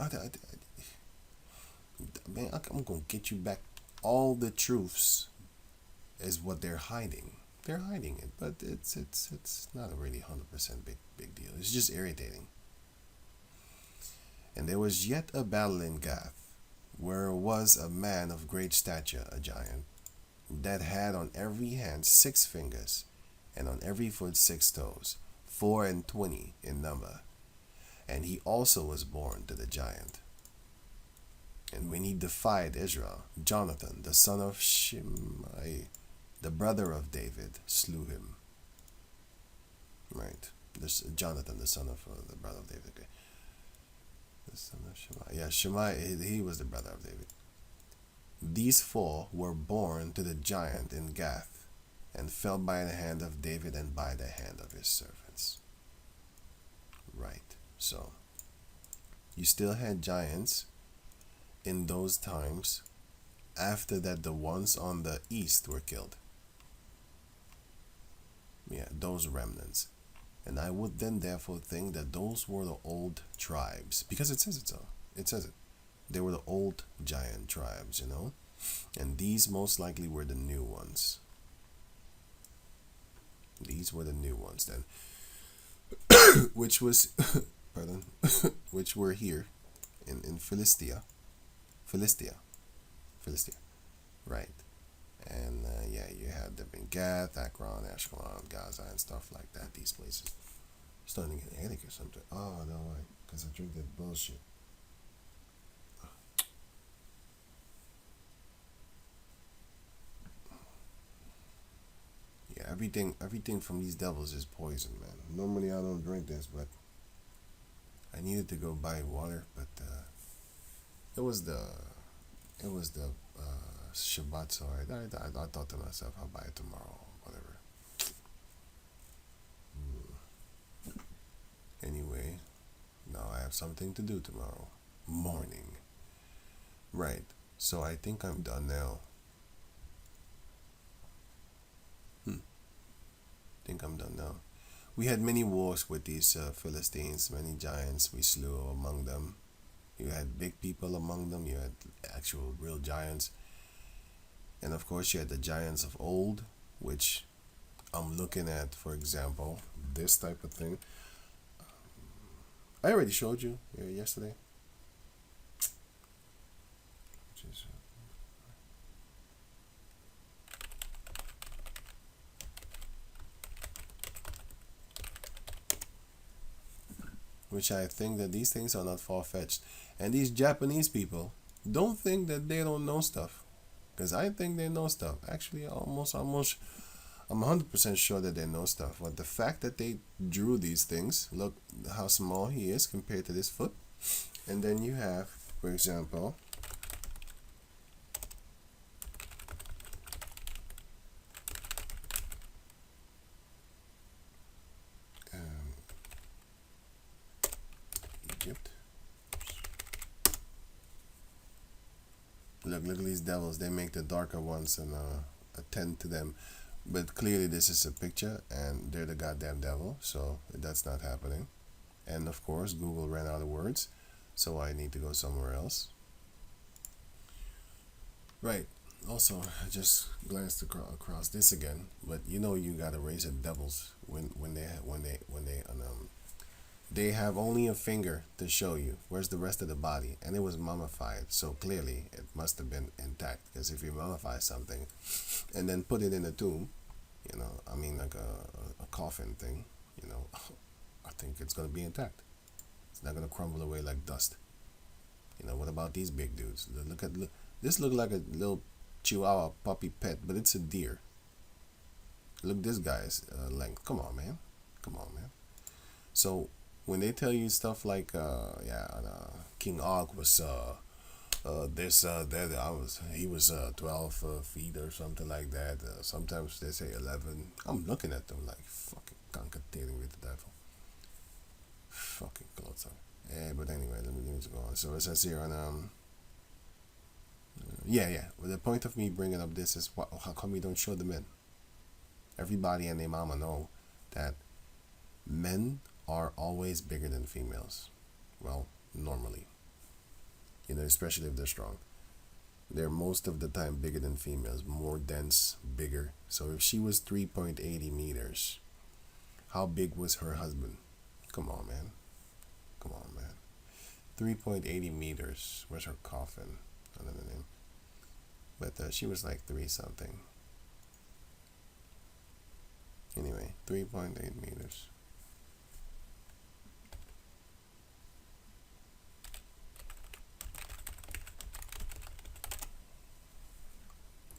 I'm gonna get you back. All the truths is what they're hiding. They're hiding it, but it's not a really 100% big deal. It's just irritating. And there was yet a battle in Gath, where was a man of great stature, a giant, that had on every hand 6 fingers, and on every foot 6 toes, 24 in number. And he also was born to the giant. And when he defied Israel, Jonathan, the son of Shimei, the brother of David, slew him. Right. This Jonathan, the son of the brother of David. Okay. The son of Shimei. Yeah, Shimei, he was the brother of David. These four were born to the giant in Gath, and fell by the hand of David and by the hand of his servants. Right. So, you still had giants in those times. After that, the ones on the east were killed. Yeah, those remnants. And I would then therefore think that those were the old tribes. Because it says it so. It says it. They were the old giant tribes, you know. And these most likely were the new ones. These were the new ones then. Which was, pardon, which were here in Philistia. Philistia. Right. And yeah, you had them in Gath, Akron, Ashkelon, Gaza, and stuff like that. These places. Starting to get a headache or something. Oh, no way. Because I drink that bullshit. Yeah, everything from these devils is poison, man. Normally I don't drink this, but I needed to go buy water, but it was the Shabbat, so I thought to myself, I'll buy it tomorrow, whatever. Anyway, now I have something to do tomorrow morning. Right. So I think I'm done now. Think I'm done now. We had many wars with these Philistines, many giants we slew among them. You had big people among them, you had actual real giants. And of course you had the giants of old, which I'm looking at, for example, this type of thing. I already showed you yesterday. Which I think that these things are not far-fetched. And these Japanese people don't think that they don't know stuff. Because I think they know stuff. Actually, almost, I'm 100% sure that they know stuff. But the fact that they drew these things, look how small he is compared to this foot. And then you have, for example, Egypt. Look at these devils. They make the darker ones and attend to them. But clearly this is a picture and they're the goddamn devil. So that's not happening. And of course Google ran out of words. So I need to go somewhere else. Right. Also, I just glanced across this again. But you know you gotta raise the devils when they have only a finger to show you. Where's the rest of the body? And it was mummified. So clearly it must have been intact. Because if you mummify something and then put it in a tomb, you know, I mean like a coffin thing, you know, I think it's going to be intact. It's not going to crumble away like dust. You know, what about these big dudes? This look like a little Chihuahua puppy pet, but it's a deer. Look, this guy's length. Come on, man. So when they tell you stuff like, King Og was he was 12 feet or something like that. Sometimes they say 11. I'm looking at them like fucking concatenating with the devil. Fucking clothes on. Yeah, but anyway, let me go on. So it says here on Well, the point of me bringing up this is how come we don't show the men? Everybody and their mama know that men are always bigger than females. Well, normally. You know, especially if they're strong. They're most of the time bigger than females, more dense, bigger. So if she was 3.80 meters, how big was her husband? Come on, man. 3.80 meters was her coffin. Another name. But she was like 3 something. Anyway, 3.8 meters.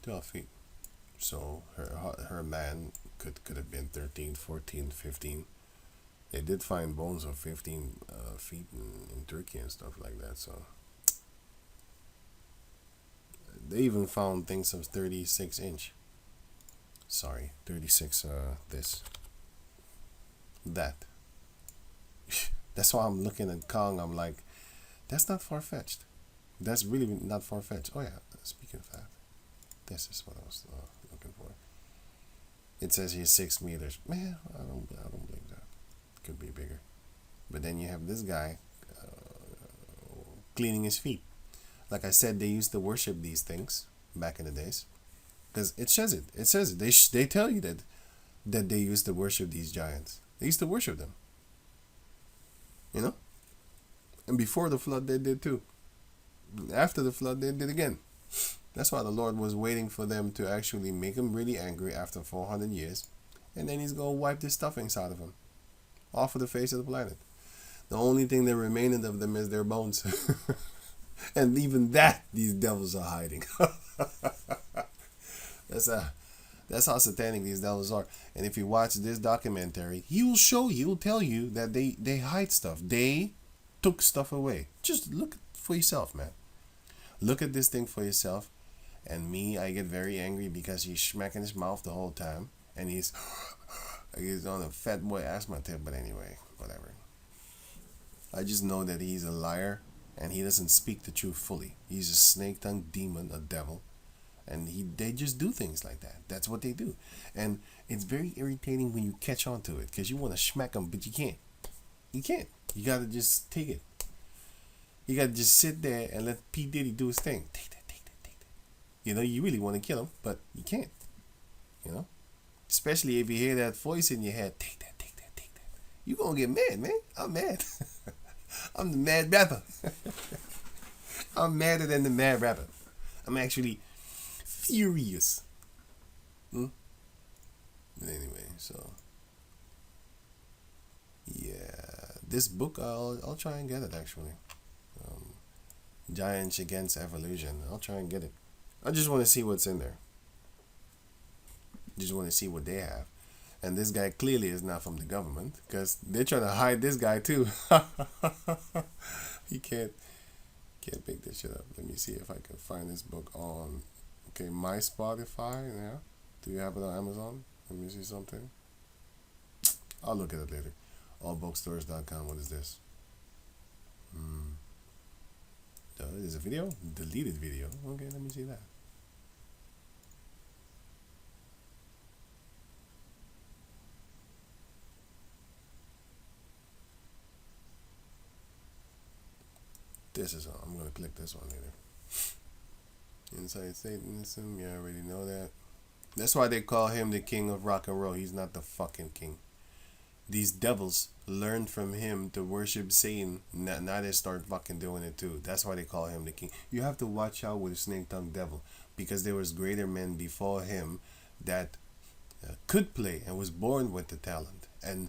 12 feet. So her man could have been 13, 14, 15. They did find bones of 15 feet in Turkey and stuff like that. So they even found things of 36 inch. Sorry, 36. That. That's why I'm looking at Kong. I'm like, that's not far fetched. That's really not far fetched. Oh yeah. Speaking of that, this is what I was looking for. It says here 6 meters. Man, I don't believe that. Could be bigger. But then you have this guy cleaning his feet. Like I said, they used to worship these things back in the days, because it says it. It says it. They tell you that they used to worship these giants. They used to worship them. You know? And before the flood, they did too. After the flood, they did again. That's why the Lord was waiting for them to actually make him really angry after 400 years. And then he's going to wipe the stuffings out of them. Off of the face of the planet. The only thing that remained of them is their bones. And even that, these devils are hiding. That's how satanic these devils are. And if you watch this documentary, he'll tell you that they hide stuff. They took stuff away. Just look for yourself, man. Look at this thing for yourself. And me, I get very angry because he's smacking his mouth the whole time. And he's on a fat boy asthma tip. But anyway, whatever. I just know that he's a liar. And he doesn't speak the truth fully. He's a snake-tongued demon, a devil. And they just do things like that. That's what they do. And it's very irritating when you catch on to it. Because you want to smack them, but you can't. You can't. You got to just take it. You got to just sit there and let P. Diddy do his thing. Take that. You know, you really want to kill him, but you can't. You know? Especially if you hear that voice in your head. Take that. You're going to get mad, man. I'm mad. I'm the mad rapper. I'm madder than the mad rapper. I'm actually furious. But anyway, so yeah, this book I'll try and get it actually. Giants Against Evolution. I'll try and get it. I just want to see what's in there. Just want to see what they have. And this guy clearly is not from the government, because they're trying to hide this guy too. He can't pick this shit up. Let me see if I can find this book on, my Spotify. Yeah, do you have it on Amazon? Let me see something. I'll look at it later. Allbookstores.com. What is this? There's a video? Deleted video. Okay, let me see that. This is I'm gonna click this one later. Inside Satanism, you already know that. That's why they call him the king of rock and roll. He's not the fucking king. These devils learned from him to worship Satan. Now they start fucking doing it too. That's why they call him the king. You have to watch out with the snake-tongued devil, because there was greater men before him that could play and was born with the talent. And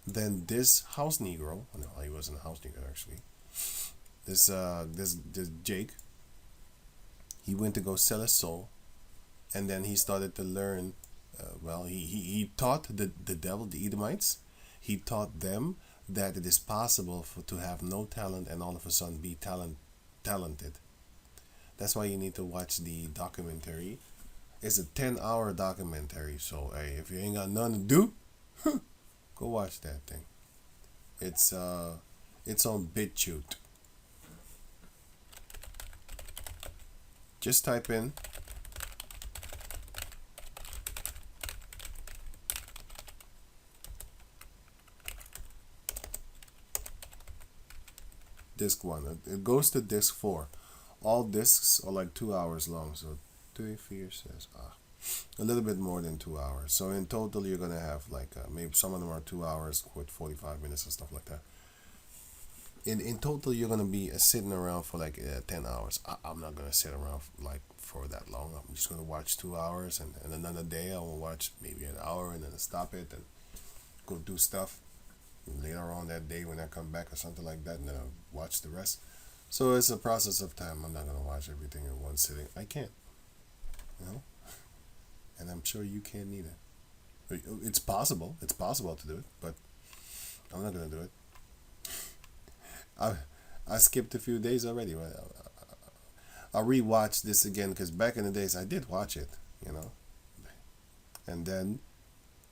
then this house Negro, no, he wasn't a house Negro actually. This Jake, he went to go sell his soul, and then he started to learn. He taught the devil, the Edomites. He taught them that it is possible to have no talent and all of a sudden be talented. That's why you need to watch the documentary. It's a 10-hour documentary, so hey, if you ain't got nothing to do, go watch that thing. It's on BitChute. Just type in disc 1. It goes to disc 4. All discs are like 2 hours long, so 3, 4, 6, a little bit more than 2 hours. So in total, you're gonna have like maybe some of them are 2 hours with 45 minutes and stuff like that. In total, you're gonna be sitting around for like 10 hours. I'm not gonna sit around for that long. I'm just gonna watch 2 hours, and another day I will watch maybe an hour, and then stop it and go do stuff. And later on that day when I come back or something like that, and then I'll watch the rest. So it's a process of time. I'm not gonna watch everything in one sitting. I can't. You know, and I'm sure you can either. It's possible. It's possible to do it, but I'm not gonna do it. I I skipped a few days already. I'll rewatch this again because back in the days I did watch it, you know, and then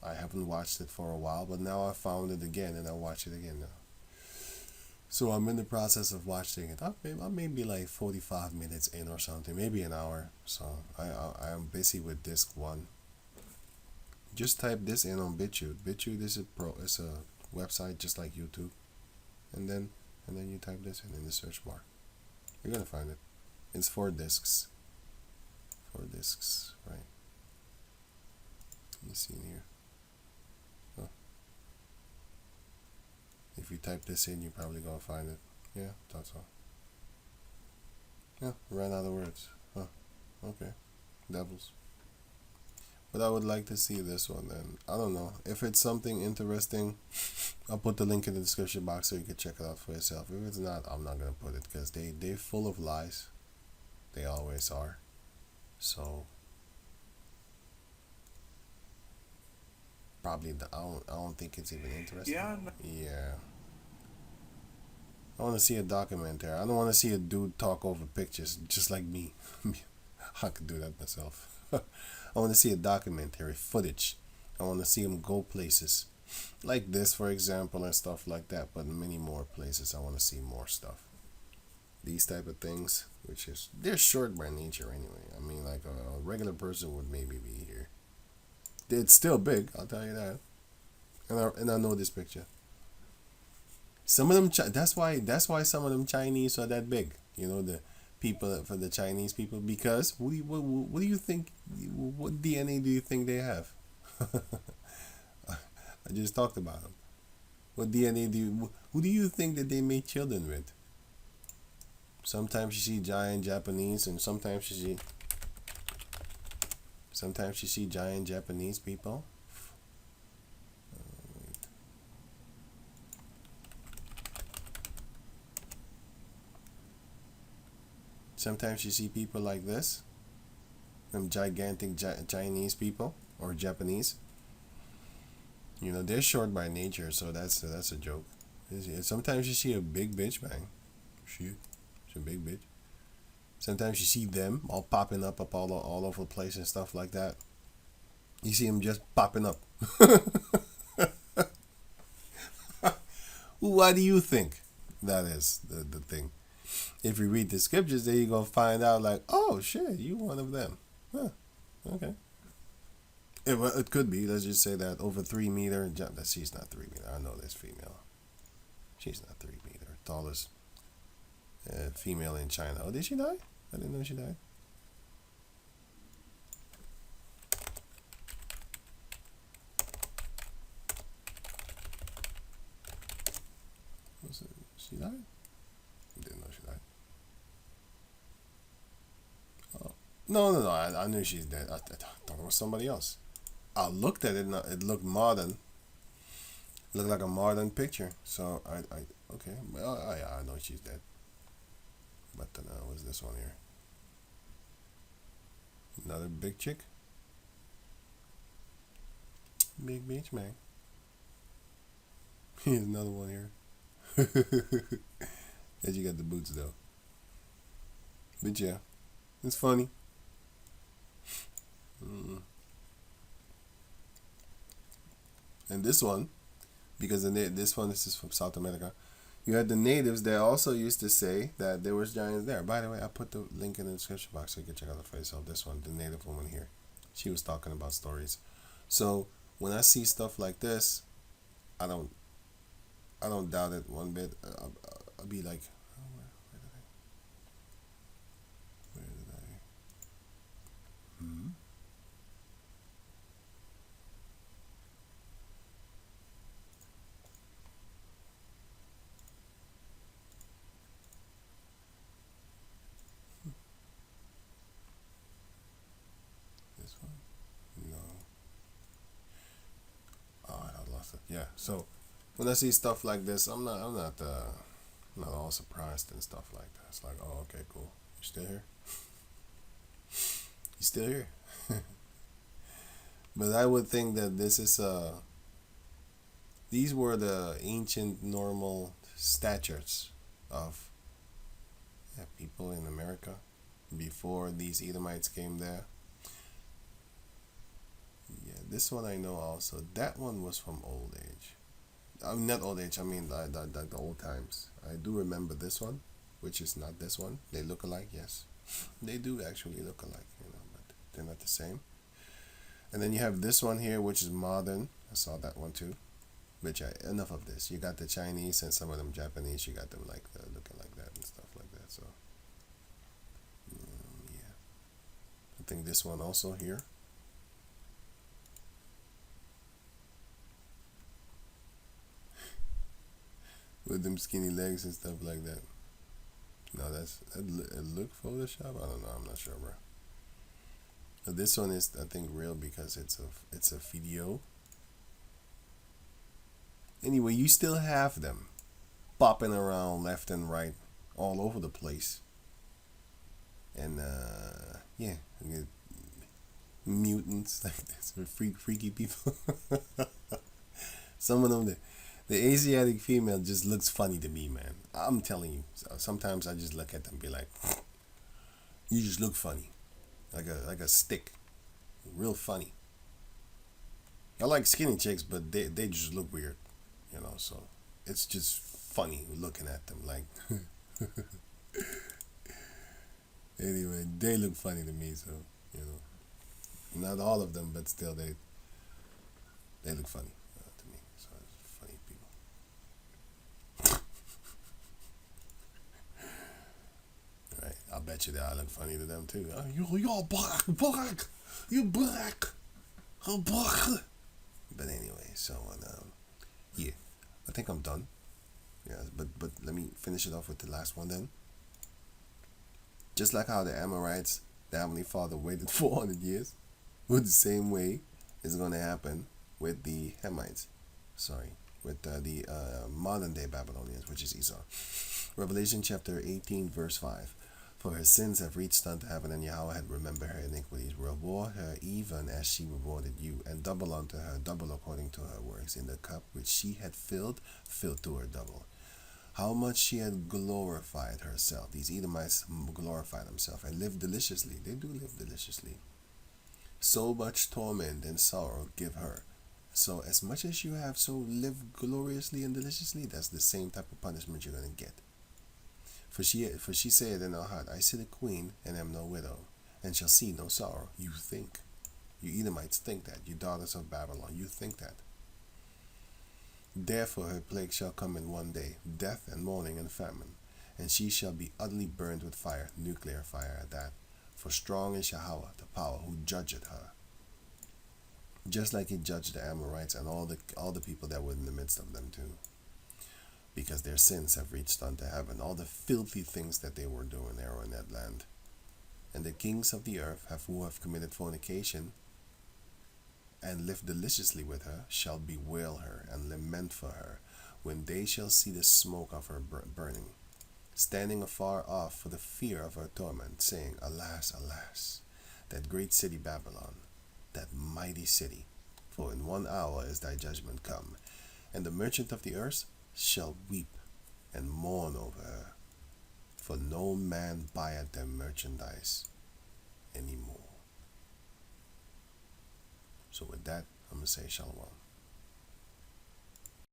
I haven't watched it for a while, but now I found it again and I'll watch it again now. So I'm in the process of watching it. I'm maybe like 45 minutes in or something, maybe an hour. So I am busy with disc one. Just type this in on BitChute. BitChute is a website just like YouTube, and then you type this in the search bar. You're gonna find it. It's 4 discs. 4 discs, right? Let me see in here. Oh. If you type this in, you're probably gonna find it. Yeah, thought so. Yeah, ran out of words. Huh. Okay. Devils. But I would like to see this one, and I don't know. If it's something interesting, I'll put the link in the description box so you can check it out for yourself. If it's not, I'm not gonna put it because they're full of lies. They always are. So probably I don't think it's even interesting. Yeah. I want to see a documentary. I don't want to see a dude talk over pictures just like me. I could do that myself. I want to see a documentary footage. I want to see him go places like this, for example, and stuff like that. But many more places. I want to see more stuff. These type of things, which is they're short by nature anyway. I mean, like a regular person would maybe be here. It's still big, I'll tell you that. And I know this picture. Some of them. That's why some of them Chinese are that big. You know, the people for the Chinese people, because what do you think? What DNA do you think they have? I just talked about them. What DNA who do you think that they made children with? Sometimes you see giant Japanese, and sometimes you see giant Japanese people. Sometimes you see people like this, them gigantic Chinese people or Japanese. You know, they're short by nature, so that's a joke. Sometimes you see a big bitch, man. Shit, it's a big bitch. Sometimes you see them all popping up all over the place and stuff like that. You see them just popping up. What do you think that is the thing? If you read the scriptures, then you're going to find out like, oh, shit, you one of them. Huh, okay. It could be. Let's just say that over 3 meter. She's not 3 meter. I know this female. She's not 3 meter. Tallest female in China. Oh, did she die? I didn't know she died. She died? Didn't know she died. Oh. No. I knew she's dead. I thought it was somebody else. I looked at it and it looked modern. Looked like a modern picture. So okay. Well, I know she's dead. But then what's this one here? Another big chick. Big bitch, man. Here's another one here. And you got the boots though. But yeah, it's funny. And this one, because this one, this is from South America. You had the natives that also used to say that there was giants there. By the way, I put the link in the description box so you can check out it for yourself. This one, the native woman here, she was talking about stories. So when I see stuff like this, I don't doubt it one bit. I'll be like, oh, where did I? This one? No. Oh, I lost it. Yeah. So when I see stuff like this, I'm not all surprised and stuff like that. It's like, oh, okay, cool. You still here? You still here? But I would think that these were the ancient normal statutes of people in America before these Edomites came there. Yeah, this one I know also. That one was from old age. I mean, not old age. I mean the old times. I do remember this one, which is not this one. They look alike, yes. They do actually look alike, but they're not the same. And then you have this one here, which is modern. I saw that one too. Which enough of this. You got the Chinese and some of them Japanese. You got them like looking like that and stuff like that. So yeah, I think this one also here. With them skinny legs and stuff like that. No, it look Photoshop. I don't know. I'm not sure, bro. But this one is, I think, real because it's a video. Anyway, you still have them popping around left and right, all over the place. And yeah, mutants like this, or freaky people. Some of them, the Asiatic female just looks funny to me, man. I'm telling you. Sometimes I just look at them and be like, you just look funny. Like a stick. Real funny. I like skinny chicks, but they just look weird. So it's just funny looking at them. Like, anyway, they look funny to me, so, not all of them, but still they look funny to me. So it's funny people. Right, I'll bet you that I look funny to them too. You're black, you black, I'm black. But anyway, so yeah, I think I'm done. Yeah, but let me finish it off with the last one then. Just like how the Amorites, the Heavenly Father, waited 400 years, with the same way is going to happen with the Hamites. With the modern day Babylonians, which is Esau. Revelation chapter 18, verse 5. For her sins have reached unto heaven, and Yahweh had remembered her iniquities. Reward her even as she rewarded you, and double unto her, double according to her works. In the cup which she had filled to her double. How much she had glorified herself. These Edomites glorified themselves and lived deliciously. They do live deliciously. So much torment and sorrow give her. So as much as you have so live gloriously and deliciously, that's the same type of punishment you're going to get. For she said in her heart, I sit a queen and am no widow, and shall see no sorrow. You think. You Edomites think that. You daughters of Babylon, you think that. Therefore her plague shall come in one day, death and mourning and famine, and she shall be utterly burned with fire, nuclear fire at that. For strong is Yahweh, the power, who judgeth her. Just like he judged the Amorites and all the people that were in the midst of them too. Because their sins have reached unto heaven, all the filthy things that they were doing there in that land. And the kings of the earth who have committed fornication and lived deliciously with her shall bewail her and lament for her when they shall see the smoke of her burning, standing afar off for the fear of her torment, saying, Alas, alas, that great city Babylon, that mighty city, for in 1 hour is thy judgment come, and the merchant of the earth shall weep and mourn over her, for no man buyeth their merchandise anymore. So with that, I'm going to say shalom.